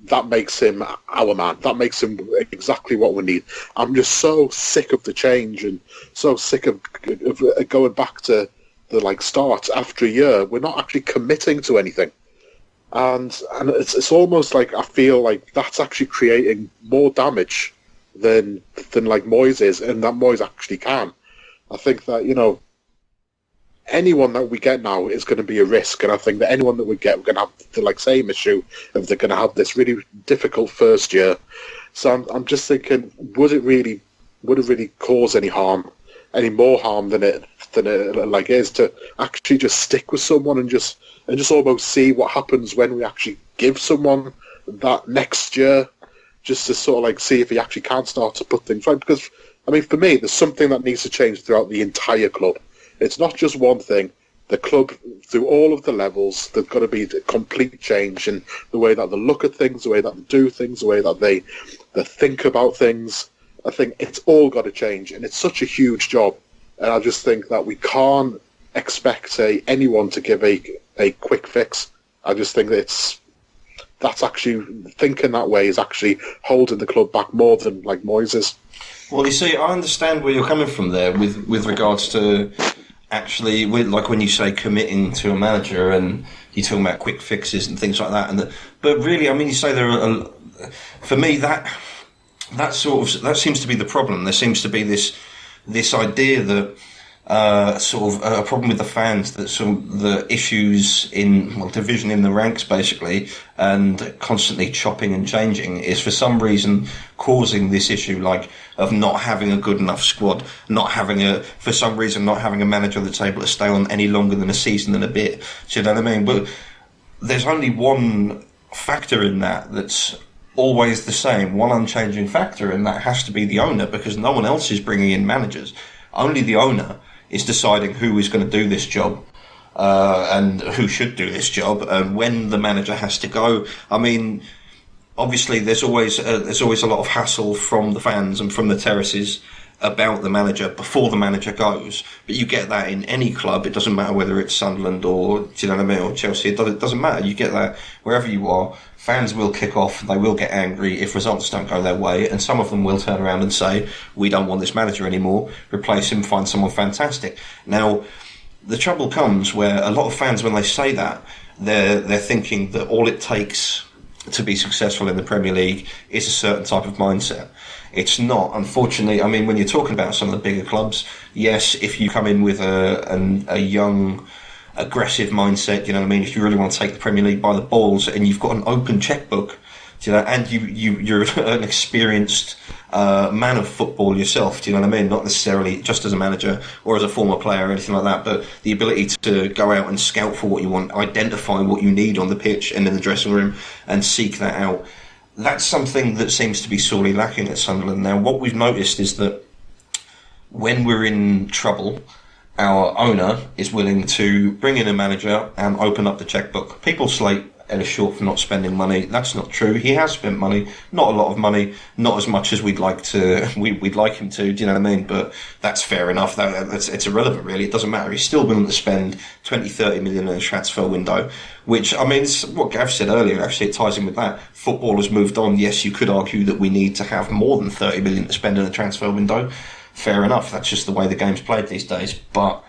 that makes him our man. That makes him exactly what we need. I'm just so sick of the change and so sick of going back to the start after a year. We're not actually committing to anything, and it's almost like I feel like that's actually creating more damage than like Moyes is, and that Moyes actually can. I think that anyone that we get now is going to be a risk, and I think that anyone that we get, we're going to have the same issue of they're going to have this really difficult first year. So I'm just thinking, would it really cause any more harm than it is to actually just stick with someone and just almost see what happens when we actually give someone that next year, just to sort of see if he actually can start to put things right. Because I mean, for me, there's something that needs to change throughout the entire club. It's not just one thing. The club, through all of the levels, there's got to be a complete change in the way that they look at things, the way that they do things, the way that they think about things. I think it's all got to change, and it's such a huge job. And I just think that we can't expect anyone to give a quick fix. I just think that's actually, thinking that way is actually holding the club back more than Moyes is. Well, you see, I understand where you're coming from there with regards to actually, when you say committing to a manager and you're talking about quick fixes and things like that. But really, I mean, you say for me, that seems to be the problem. There seems to be this idea that sort of a problem with the fans, that the issues in division in the ranks basically, and constantly chopping and changing is for some reason causing this issue of not having a good enough squad, not having a manager on the table to stay on any longer than a season and a bit. Do you know what I mean? But there's only one factor in that's always the same, one unchanging factor, and that has to be the owner, because no one else is bringing in managers. Only the owner is deciding who is going to do this job and who should do this job, and when the manager has to go. I mean, obviously there's always a lot of hassle from the fans and from the terraces about the manager before the manager goes, but you get that in any club. It doesn't matter whether it's Sunderland or, do you know what I mean, or Chelsea. It doesn't matter. You get that wherever you are. Fans will kick off, they will get angry if results don't go their way, and some of them will turn around and say, we don't want this manager anymore, replace him, find someone fantastic. Now, the trouble comes where a lot of fans, when they say that, they're thinking that all it takes to be successful in the Premier League is a certain type of mindset. It's not, unfortunately. I mean, when you're talking about some of the bigger clubs, yes, if you come in with a young, aggressive mindset, you know what I mean, if you really want to take the Premier League by the balls and you've got an open checkbook, and you're an experienced man of football yourself, do you know what I mean, not necessarily just as a manager or as a former player or anything like that, but the ability to go out and scout for what you want, identify what you need on the pitch and in the dressing room and seek that out. That's something that seems to be sorely lacking at Sunderland. Now, what we've noticed is that when we're in trouble, our owner is willing to bring in a manager and open up the checkbook. People slate Ellis Short for not spending money. That's not true. He has spent money, not a lot of money, not as much as we'd like him to. Do you know what I mean? But that's fair enough. It's irrelevant, really. It doesn't matter. He's still willing to spend 20-30 million in a transfer window, which, I mean, it's what Gav said earlier. Actually, it ties in with that. Football has moved on. Yes, you could argue that we need to have more than 30 million to spend in a transfer window. Fair enough, that's just the way the game's played these days, but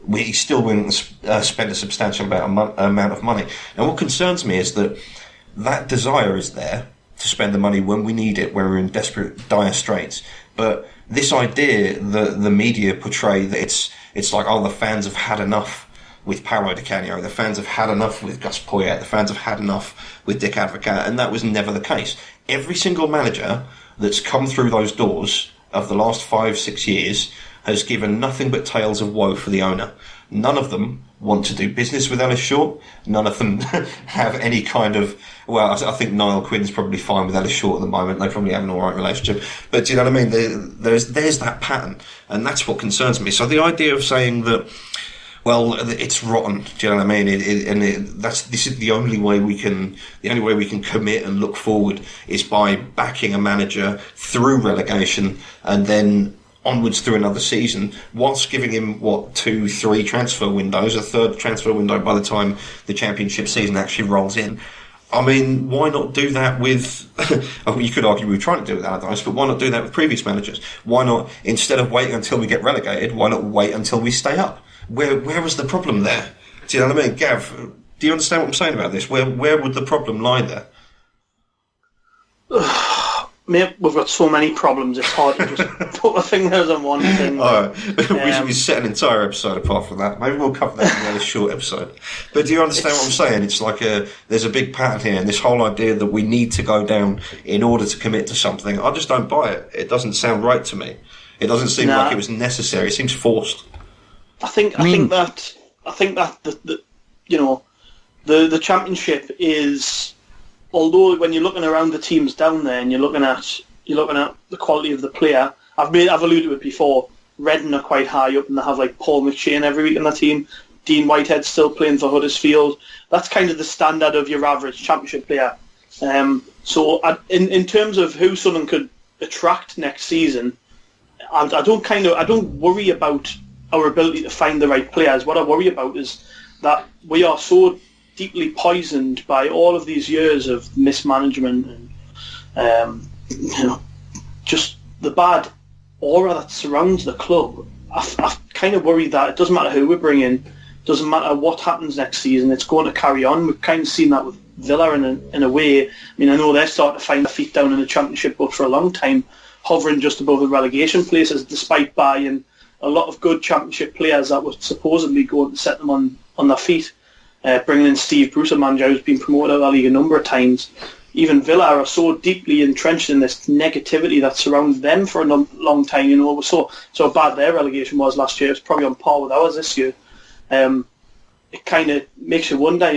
we still willing to spend a substantial amount of money. And what concerns me is that desire is there to spend the money when we need it, when we're in desperate, dire straits. But this idea that the media portray that it's like, oh, the fans have had enough with Paolo Di Canio, the fans have had enough with Gus Poyet, the fans have had enough with Dick Advocaat, and that was never the case. Every single manager that's come through those doors of the last 5-6 years has given nothing but tales of woe for the owner. None of them want to do business with Ellis Short. None of them have any kind of... Well, I think Niall Quinn's probably fine with Ellis Short at the moment. They probably have an alright relationship. But do you know what I mean? There's that pattern, and that's what concerns me. So the idea of saying that Well, it's rotten. Do you know what I mean? This is the only way we can commit and look forward is by backing a manager through relegation and then onwards through another season, whilst giving him 2-3 transfer windows, a third transfer window by the time the Championship season actually rolls in. I mean, why not do that with... you could argue we were trying to do it with Allardyce, but why not do that with previous managers? Why not, instead of waiting until we get relegated, why not wait until we stay up? Where was the problem there? Do you know what I mean? Gav, do you understand what I'm saying about this? Where would the problem lie there? Mate, we've got so many problems, it's hard to just put my fingers on one thing. Alright, we set an entire episode apart from that. Maybe we'll cover that in another short episode. But do you understand what I'm saying? It's like there's a big pattern here, and this whole idea that we need to go down in order to commit to something, I just don't buy it. It doesn't sound right to me. It doesn't seem like it was necessary. It seems forced. I think that the Championship is... Although when you're looking around the teams down there and you're looking at the quality of the player, I've alluded to it before. Reading are quite high up, and they have like Paul McShane every week in the team. Dean Whitehead's still playing for Huddersfield. That's kind of the standard of your average Championship player. So in terms of who Sunderland could attract next season, I don't worry about our ability to find the right players. What I worry about is that we are so deeply poisoned by all of these years of mismanagement and just the bad aura that surrounds the club. I kind of worry that it doesn't matter who we bring in, doesn't matter what happens next season, it's going to carry on. We've kind of seen that with Villa in a way. I mean, I know they're starting to find their feet down in the Championship, but for a long time hovering just above the relegation places, despite buying a lot of good Championship players that were supposedly going to set them on their feet. Bringing in Steve Bruce, a manager who's been promoted out of the league a number of times. Even Villa are so deeply entrenched in this negativity that surrounds them for a long time. So bad their relegation was last year. It's probably on par with ours this year. It kind of makes you wonder,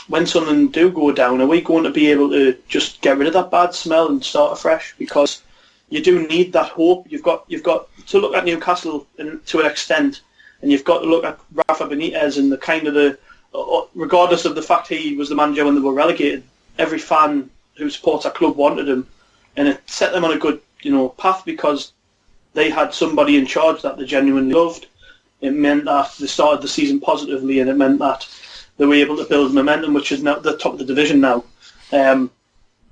when Sunderland do go down, are we going to be able to just get rid of that bad smell and start afresh? Because you do need that hope. You've got to look at Newcastle to an extent, and you've got to look at Rafa Benitez and the kind of regardless of the fact he was the manager when they were relegated, every fan who supports our club wanted him, and it set them on a good path because they had somebody in charge that they genuinely loved. It meant that they started the season positively, and it meant that they were able to build momentum, which is now the top of the division now.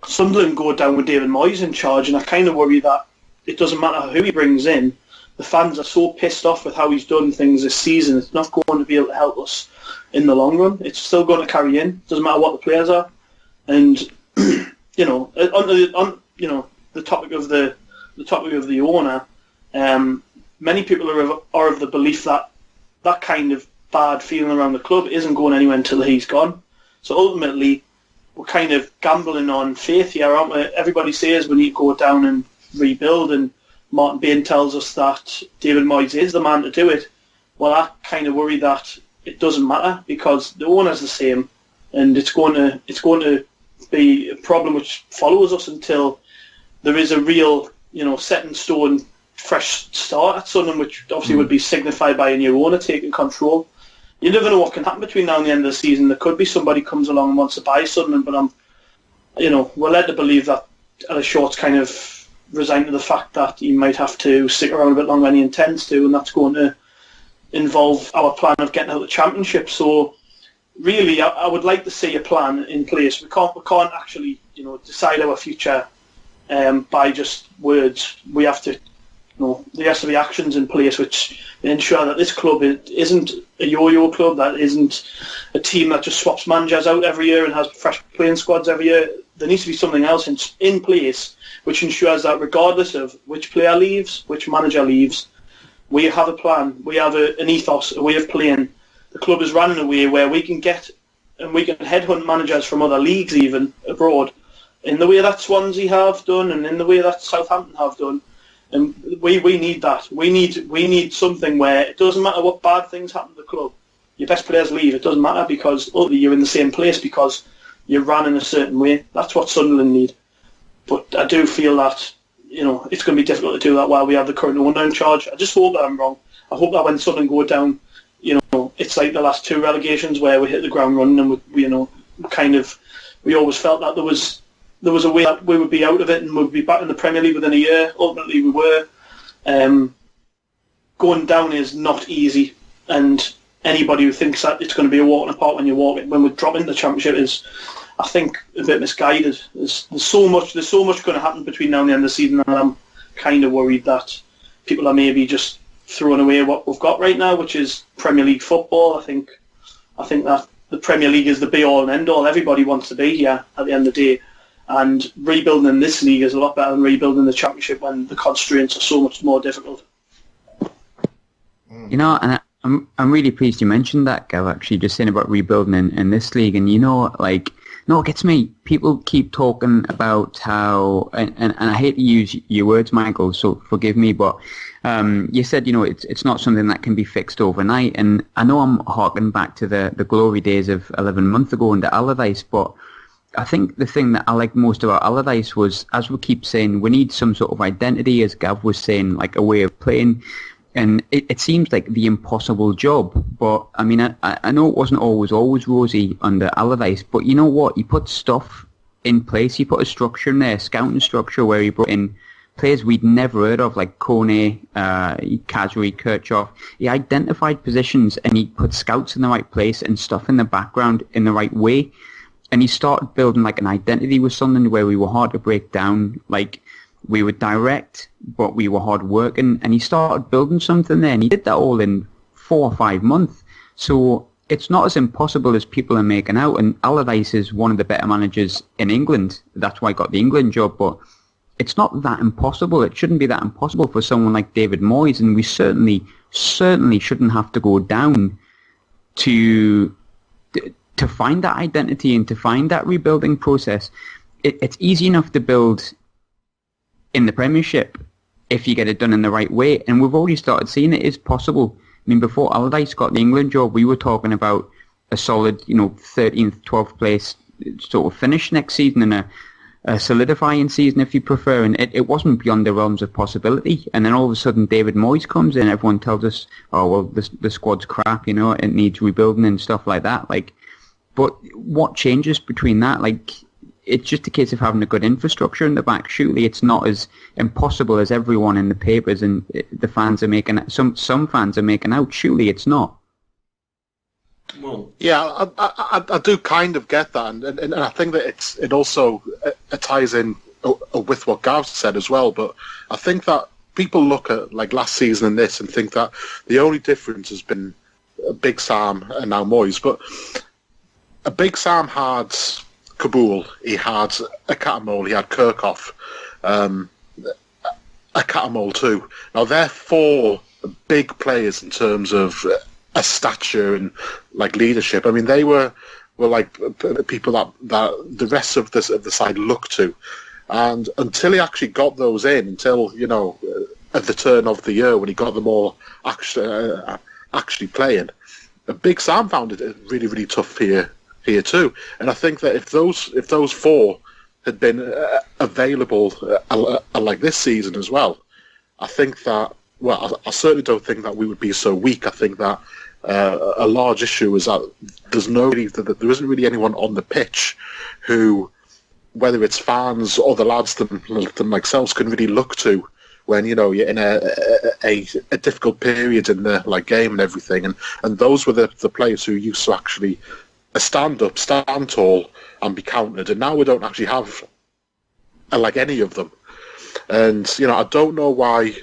Sunderland go down with David Moyes in charge, and I kind of worry that it doesn't matter who he brings in, the fans are so pissed off with how he's done things this season, it's not going to be able to help us in the long run. It's still going to carry in. Doesn't matter what the players are. And on the topic of the owner, many people are of the belief that that kind of bad feeling around the club isn't going anywhere until he's gone. So ultimately, we're kind of gambling on faith here, aren't we? Everybody says we need to go down and rebuild, and Martin Bain tells us that David Moyes is the man to do it. Well, I kind of worry that it doesn't matter because the owner's the same, and it's going to be a problem which follows us until there is a real, set in stone, fresh start at Sunderland, which obviously would be signified by a new owner taking control. You never know what can happen between now and the end of the season. There could be somebody comes along and wants to buy Sunderland, but we're led to believe that Ellis Short's kind of resigned to the fact that he might have to stick around a bit longer than he intends to, and that's going to involve our plan of getting out of the Championship. So really, I would like to see a plan in place. We can't actually decide our future by just words. We have to, there has to be actions in place which ensure that this club isn't a yo-yo club, that isn't a team that just swaps managers out every year and has fresh playing squads every year. There needs to be something else in place which ensures that regardless of which player leaves, which manager leaves, we have a plan, we have an ethos, a way of playing. The club is run in a way where we can get and we can headhunt managers from other leagues, even abroad, in the way that Swansea have done and in the way that Southampton have done. And we need that. We need something where it doesn't matter what bad things happen to the club. Your best players leave. It doesn't matter because ultimately you're in the same place because you're run in a certain way. That's what Sunderland need. But I do feel that it's going to be difficult to do that while we have the current owner in charge. I just hope that I'm wrong. I hope that when Sunderland go down, it's like the last two relegations where we hit the ground running, and we always felt that there was a way that we would be out of it and we'd be back in the Premier League within a year. Ultimately, we were. Going down is not easy, and anybody who thinks that it's going to be a walk in the park when we drop into the Championship is, I think, a bit misguided. There's so much going to happen between now and the end of the season, and I'm kind of worried that people are maybe just throwing away what we've got right now, which is Premier League football. I think that the Premier League is the be-all and end-all. Everybody wants to be here at the end of the day, and rebuilding in this league is a lot better than rebuilding the Championship when the constraints are so much more difficult. You know, and I'm really pleased you mentioned that, Gav, actually, just saying about rebuilding in this league. And, it gets me. People keep talking about how, and I hate to use your words, Michael, so forgive me, but you said, it's not something that can be fixed overnight. And I know I'm harking back to the glory days of 11 months ago under Allardyce, but I think the thing that I liked most about Allardyce was, as we keep saying, we need some sort of identity, as Gav was saying, like a way of playing. And it seems like the impossible job. But, I mean, I know it wasn't always rosy under Allardyce, but you know what? He put stuff in place. He put a structure in there, scouting structure, where he brought in players we'd never heard of, like Kone, Kazri, Kirchhoff. He identified positions and he put scouts in the right place and stuff in the background in the right way. And he started building like an identity with Sunderland where we were hard to break down. Like, we were direct, but we were hard working, and he started building something there, and he did that all in 4 or 5 months. So it's not as impossible as people are making out, and Allardyce is one of the better managers in England. That's why he got the England job, but it's not that impossible. It shouldn't be that impossible for someone like David Moyes, and we certainly shouldn't have to go down to find that identity and to find that rebuilding process. It's easy enough to build in the Premiership if you get it done in the right way, and we've already started seeing it is possible. I mean, before Allardyce got the England job, we were talking about a solid, 13th, 12th place sort of finish next season, and a solidifying season, if you prefer, and it wasn't beyond the realms of possibility. And then all of a sudden David Moyes comes in, everyone tells us, oh, well, the squad's crap, it needs rebuilding and stuff like that. But what changes between that? It's just a case of having a good infrastructure in the back. Surely it's not as impossible as everyone in the papers and the fans are making. Some fans are making out. Surely it's not. Well, yeah, I do kind of get that, and I think that it also ties in with what Gav said as well. But I think that people look at last season and this and think that the only difference has been Big Sam and now Moyes. But a Big Sam had Kabul, he had a Catamole, he had Kirchhoff, a Catamole too. Now they're 4 big players in terms of a stature and leadership. I mean, they were people that the rest of the side looked to, and until he actually got those in, until at the turn of the year when he got them all actually playing, Big Sam found it really, really tough here too. And I think that if those 4 had been available like this season as well, I think that, well, I certainly don't think that we would be so weak. I think that a large issue is that there isn't really anyone on the pitch who, whether it's fans or the lads themselves, can really look to when you're in a difficult period in the game and everything. And those were the players who used to actually stand up, stand tall, and be counted. And now we don't actually have any of them. And I don't know why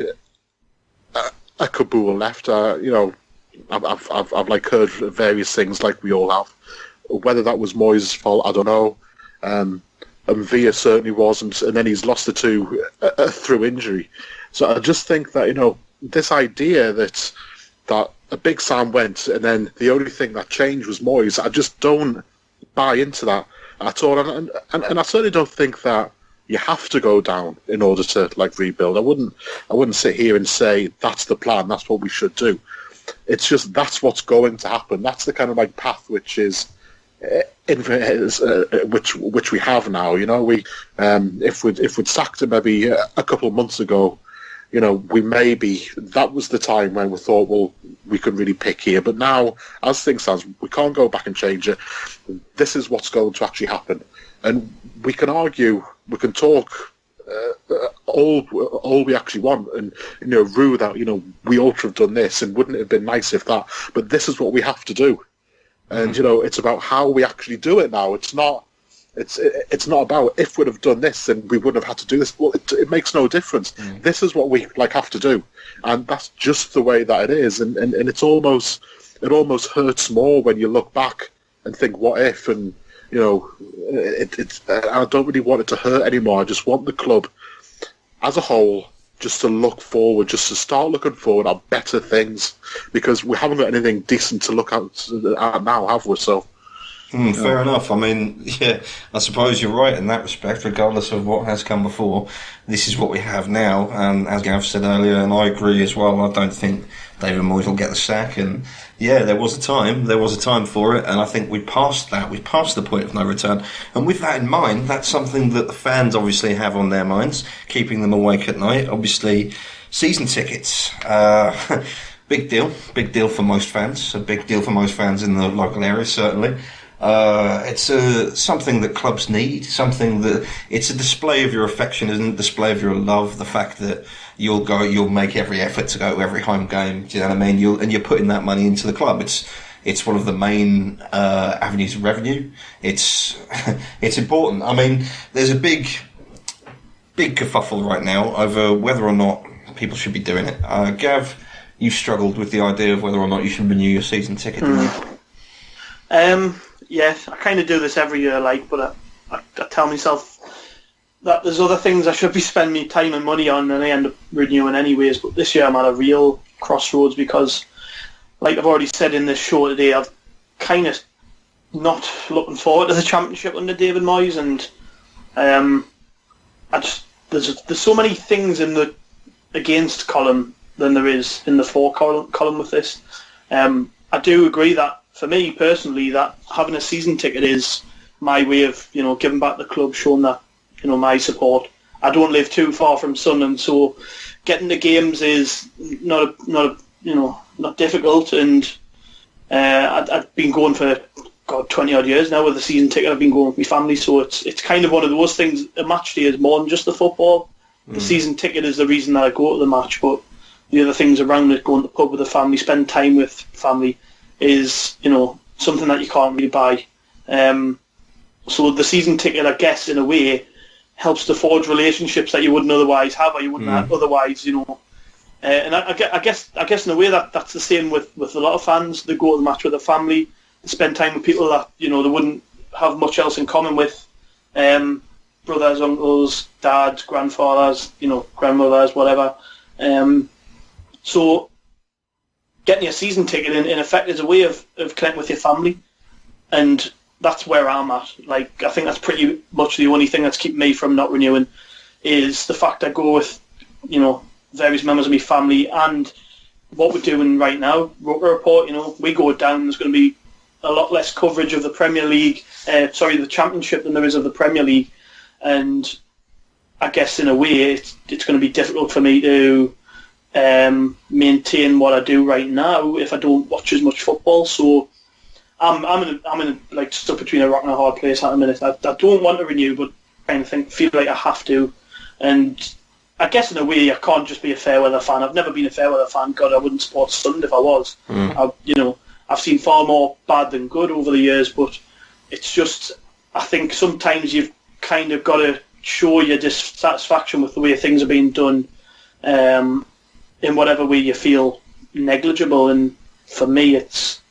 a Kabul left. I've heard various things, like we all have. Whether that was Moyes' fault, I don't know. And Veer certainly wasn't. And then he's lost the 2 through injury. So I just think that this idea that a Big Sam went, and then the only thing that changed was Moyes. I just don't buy into that at all, and I certainly don't think that you have to go down in order to rebuild. I wouldn't sit here and say that's the plan, that's what we should do. It's just that's what's going to happen. That's the kind of path which is which we have now. If we'd sacked him maybe a couple of months ago, that was the time when we thought, well, we can really pick here. But now, as things stand, we can't go back and change it. This is what's going to actually happen. And we can argue, we can talk all we actually want, and rue that we ought to have done this, and wouldn't it have been nice if that. But this is what we have to do, and it's about how we actually do it now. It's not about if we'd have done this and we wouldn't have had to do this. Well, it makes no difference. This is what we have to do, and that's just the way that it is. And it almost hurts more when you look back and think, what if? And I don't really want it to hurt anymore. I just want the club as a whole just to look forward, just to start looking forward at better things, because we haven't got anything decent to look at now, have we? So. Fair enough. I mean, yeah, I suppose you're right in that respect. Regardless of what has come before, this is what we have now. And as Gav said earlier, and I agree as well, I don't think David Moyes will get the sack. And yeah, there was a time for it, and I think we passed that. We passed the point of no return. And with that in mind, that's something that the fans obviously have on their minds, keeping them awake at night. Obviously, season tickets. Big deal for most fans. A big deal for most fans in the local area, certainly. It's something that clubs need, something that it's a display of your affection, isn't it? Display of your love, the fact that you'll make every effort to go to every home game, do you know what I mean? You're putting that money into the club. It's one of the main avenues of revenue. It's important. I mean, there's a big kerfuffle right now over whether or not people should be doing it. Gav, you struggled with the idea of whether or not you should renew your season ticket, didn't you? Yeah, I kind of do this every year, but I tell myself that there's other things I should be spending my time and money on, and I end up renewing anyways. But this year I'm at a real crossroads because, like I've already said in this show today, I've kind of not looking forward to the Championship under David Moyes, and there's so many things in the against column than there is in the for column with this. I do agree that, for me personally, that having a season ticket is my way of, giving back the club, showing that, my support. I don't live too far from Sunderland, so getting to games is not difficult. And I've been going for 20 odd years now with a season ticket. I've been going with my family, so it's kind of one of those things. A match day is more than just the football. The season ticket is the reason that I go to the match, but the other things around it, going to the pub with the family, spend time with family, is something that you can't really buy. So the season ticket, I guess, in a way, helps to forge relationships that you wouldn't otherwise have, or you wouldn't have otherwise. And I guess in a way that's the same with a lot of fans. They go to the match with their family, they spend time with people that they wouldn't have much else in common with, brothers, uncles, dads, grandfathers, grandmothers, whatever. So getting your season ticket in effect is a way of connecting with your family, and that's where I'm at. I think that's pretty much the only thing that's keeping me from not renewing is the fact I go with, various members of my family, and what we're doing right now, Roker Report, we go down, there's going to be a lot less coverage of the Premier League, the Championship than there is of the Premier League, and I guess in a way it's going to be difficult for me to maintain what I do right now if I don't watch as much football. So I'm in stuck between a rock and a hard place at the minute. I don't want to renew, but kind of feel like I have to. And I guess in a way I can't just be a fair weather fan. I've never been a fair weather fan. God, I wouldn't support Sunderland if I was. I've seen far more bad than good over the years, but it's just, I think sometimes you've kind of got to show your dissatisfaction with the way things are being done, in whatever way you feel negligible. And for me, it's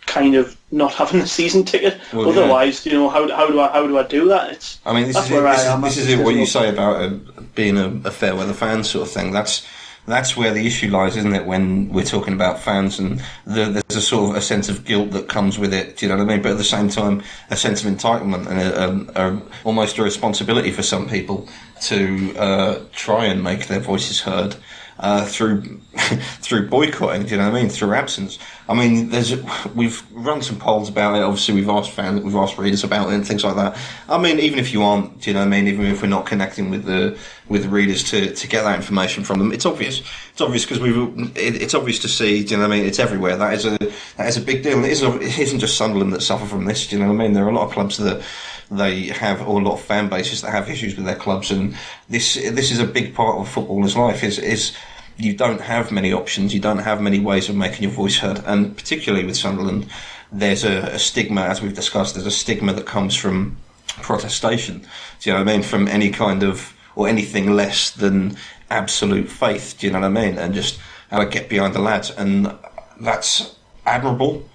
kind of not having a season ticket. Well, otherwise, how do I do that? This is what you say about being a fair weather fan sort of thing. That's where the issue lies, isn't it? When we're talking about fans, and there's a sort of a sense of guilt that comes with it. Do you know what I mean? But at the same time, a sense of entitlement and almost a responsibility for some people to try and make their voices heard. through through boycotting. Do you know what I mean? Through absence. I mean, we've run some polls about it. Obviously, we've asked readers about it and things like that. I mean, even if you aren't, do you know what I mean? Even if we're not connecting with the readers to get that information from them, it's obvious. It's obvious because it's obvious to see. Do you know what I mean? It's everywhere. That is a big deal. It isn't just Sunderland that suffer from this. Do you know what I mean? There are a lot of clubs that they have, or a lot of fan bases that have issues with their clubs, and this is a big part of a footballer's life. Is you don't have many options, you don't have many ways of making your voice heard, and particularly with Sunderland, there's a stigma, as we've discussed. There's a stigma that comes from protestation. Do you know what I mean? From any kind of, or anything less than absolute faith. Do you know what I mean? And just how to get behind the lads, and that's admirable.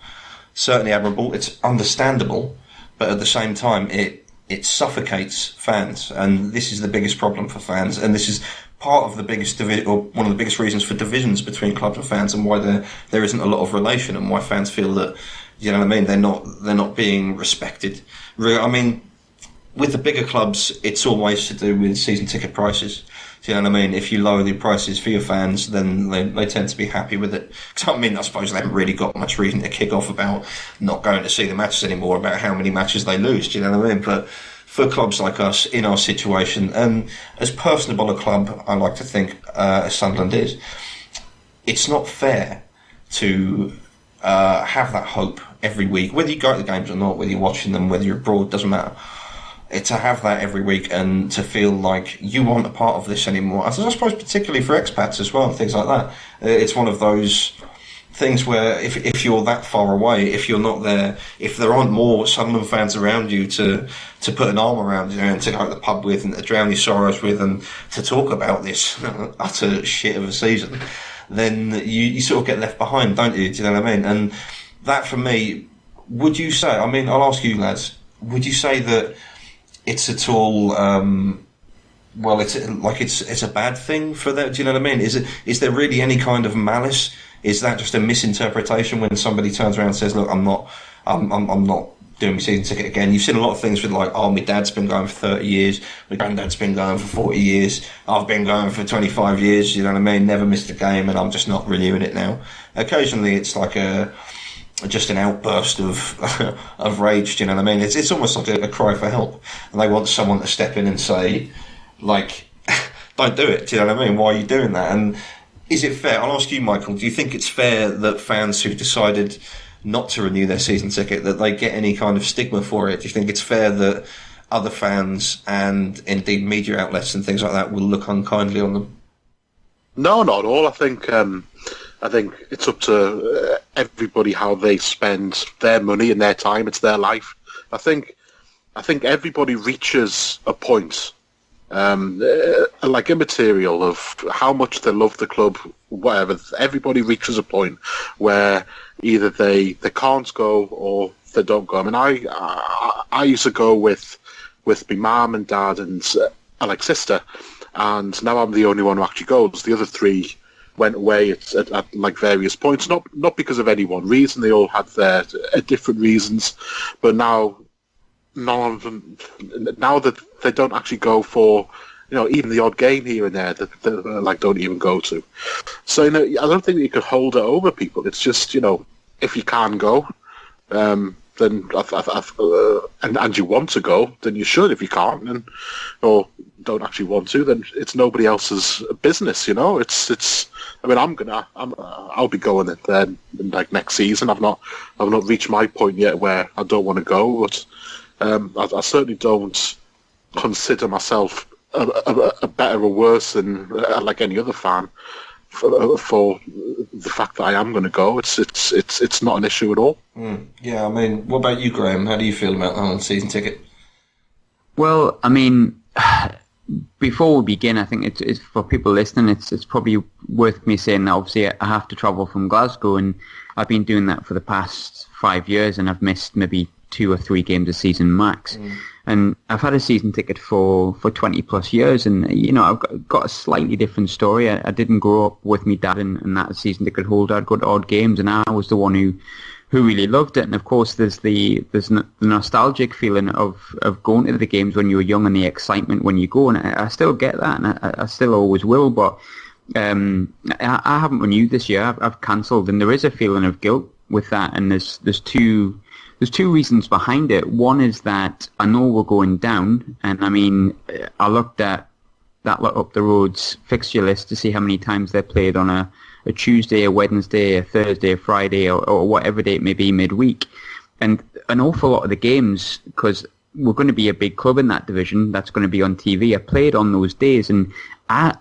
Certainly admirable. It's understandable. But at the same time, it suffocates fans, and this is the biggest problem for fans, and this is part of the biggest or one of the biggest reasons for divisions between clubs and fans, and why there isn't a lot of relation, and why fans feel that, you know what I mean, they're not being respected. I mean, with the bigger clubs, it's always to do with season ticket prices. Do you know what I mean? If you lower the prices for your fans, then they tend to be happy with it. Because I mean, I suppose they haven't really got much reason to kick off about not going to see the matches anymore, about how many matches they lose. Do you know what I mean? But for clubs like us, in our situation, and as personable a club I like to think as Sunderland is, it's not fair to have that hope every week, whether you go to the games or not, whether you're watching them, whether you're abroad, doesn't matter. To have that every week and to feel like you aren't a part of this anymore. I suppose particularly for expats as well and things like that. It's one of those things where if you're that far away, if you're not there, if there aren't more Sunderland fans around you to put an arm around you and to go to the pub with and to drown your sorrows with and to talk about this utter shit of a season, then you sort of get left behind, don't you? Do you know what I mean? And that for me, would you say, I mean, I'll ask you lads, would you say that it's at all, well, it's a bad thing for that? Do you know what I mean? Is there really any kind of malice? Is that just a misinterpretation when somebody turns around and says, "Look, I'm not doing my season ticket again"? You've seen a lot of things with like, "Oh, my dad's been going for 30 years, my granddad's been going for 40 years, I've been going for 25 years." You know what I mean? Never missed a game, and I'm just not renewing it now. Occasionally, it's like just an outburst of rage. Do you know what I mean? It's almost like a cry for help, and they want someone to step in and say, like, "Don't do it." Do you know what I mean? Why are you doing that? And is it fair? I'll ask you, Michael. Do you think it's fair that fans who've decided not to renew their season ticket, that they get any kind of stigma for it? Do you think it's fair that other fans and indeed media outlets and things like that will look unkindly on them? No, not at all. I think it's up to everybody how they spend their money and their time. It's their life. I think everybody reaches a point, like immaterial, of how much they love the club, whatever. Everybody reaches a point where either they can't go or they don't go. I mean, I used to go with my mum and dad and like sister, and now I'm the only one who actually goes. The other three went away at like various points, not because of any one reason. They all had their different reasons, but now none of them, now that they don't actually go for, you know, even the odd game here and there, that they like don't even go to. So, you know, I don't think that you could hold it over people. It's just, you know, if you can go, then and you want to go, then you should. If you can't, or don't actually want to, then it's nobody else's business. You know, it's. I mean, I'll be going it then in like next season. I've not reached my point yet where I don't want to go, but I certainly don't consider myself a better or worse than like any other fan for the fact that I am going to go. It's not an issue at all. Yeah, I mean, what about you, Graham? How do you feel about that season ticket? Well, I mean, before we begin, I think it's for people listening, it's probably worth me saying that obviously I have to travel from Glasgow, and I've been doing that for the past 5 years, and I've missed maybe 2 or 3 games a season max. And I've had a season ticket for 20 plus years, and you know, I've got a slightly different story. I didn't grow up with my dad and that season ticket holder. I'd go to odd games, and I was the one who really loved it. And of course, there's the nostalgic feeling of going to the games when you were young and the excitement when you go, and I still get that, and I still always will. But I haven't renewed this year. I've cancelled, and there is a feeling of guilt with that. And there's two reasons behind it. One is that I know we're going down, and I mean, I looked at that lot up the road's fixture list to see how many times they're played on a Tuesday, a Wednesday, a Thursday, a Friday, or whatever day it may be midweek. And an awful lot of the games, because we're going to be a big club in that division, that's going to be on TV, are played on those days, and I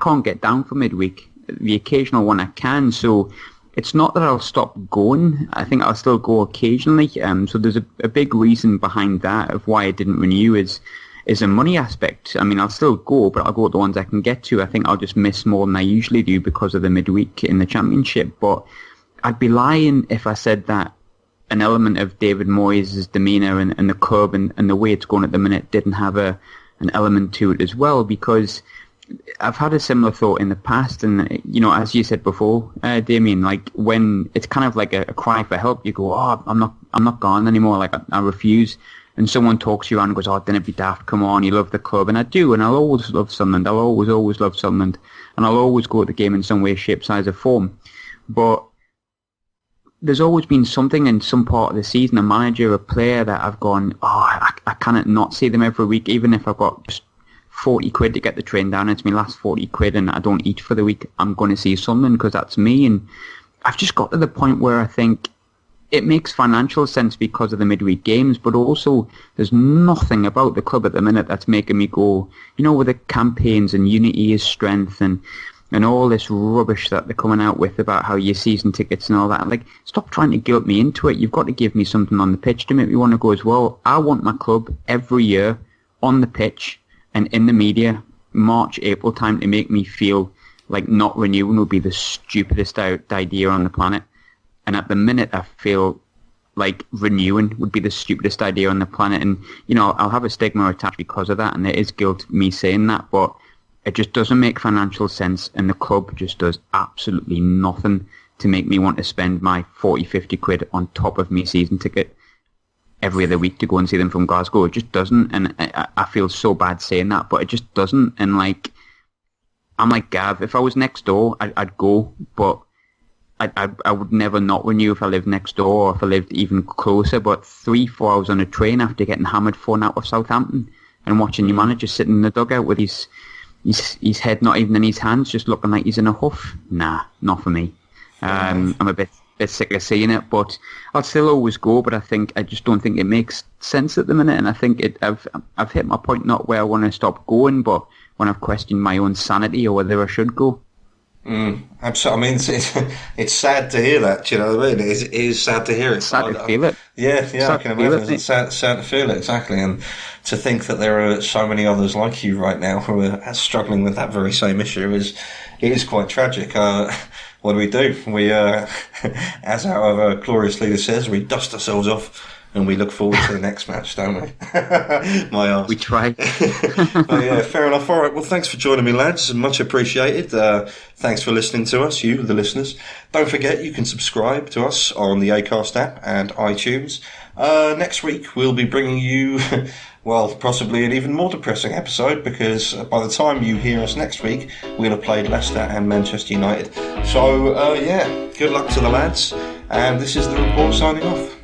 can't get down for midweek. The occasional one I can, so it's not that I'll stop going. I think I'll still go occasionally. So there's a big reason behind that of why I didn't renew is a money aspect. I mean, I'll still go, but I'll go at the ones I can get to. I think I'll just miss more than I usually do because of the midweek in the Championship. But I'd be lying if I said that an element of David Moyes' demeanour and the club and the way it's going at the minute didn't have an element to it as well, because I've had a similar thought in the past, and you know, as you said before, Damien, like when it's kind of like a cry for help, you go, "Oh, I'm not gone anymore. Like I refuse." And someone talks to you around and goes, "Oh, didn't it be daft? Come on, you love the club," and I do, and I'll always love Sunderland. I'll always love Sunderland, and I'll always go at the game in some way, shape, size, or form. But there's always been something in some part of the season, a manager, a player that I've gone, I cannot not see them every week, even if I've got just 40 quid to get the train down. It's my last 40 quid and I don't eat for the week. I'm going to see something because that's me. And I've just got to the point where I think it makes financial sense because of the midweek games, but also there's nothing about the club at the minute that's making me go, you know, with the campaigns and unity is strength and all this rubbish that they're coming out with about how your season tickets and all that. Like, stop trying to guilt me into it. You've got to give me something on the pitch to make me want to go as well. I want my club every year on the pitch and in the media, March, April time, to make me feel like not renewing would be the stupidest idea on the planet. And at the minute, I feel like renewing would be the stupidest idea on the planet. And, you know, I'll have a stigma attached because of that, and there is guilt me saying that, but it just doesn't make financial sense, and the club just does absolutely nothing to make me want to spend my 40, 50 quid on top of me season ticket every other week to go and see them from Glasgow. It just doesn't, and I feel so bad saying that, but it just doesn't. And like, I'm like Gav, if I was next door, I'd go, but I would never not renew if I lived next door or if I lived even closer. But 3-4 hours on a train after getting hammered 4-0 of Southampton and watching your manager sitting in the dugout with his head not even in his hands, just looking like he's in a huff. Nah, not for me. I'm a bit sick of seeing it, but I'll still always go. But I just don't think it makes sense at the minute, and I think I've hit my point, not where I want to stop going, but when I've questioned my own sanity or whether I should go. Absolutely. I mean, it's sad to hear that. Do you know what I mean? It is sad to hear it. It's sad to feel it. Yeah, I can imagine. It's sad to feel it, exactly. And to think that there are so many others like you right now who are struggling with that very same issue is quite tragic. What do? We, as our glorious leader says, we dust ourselves off and we look forward to the next match, don't we? My arse. We try. Oh, yeah, fair enough. All right, well, thanks for joining me, lads. Much appreciated. Thanks for listening to us, you, the listeners. Don't forget, you can subscribe to us on the Acast app and iTunes. Next week, we'll be bringing you, well, possibly an even more depressing episode, because by the time you hear us next week, we'll have played Leicester and Manchester United. So, good luck to the lads. And this is the report signing off.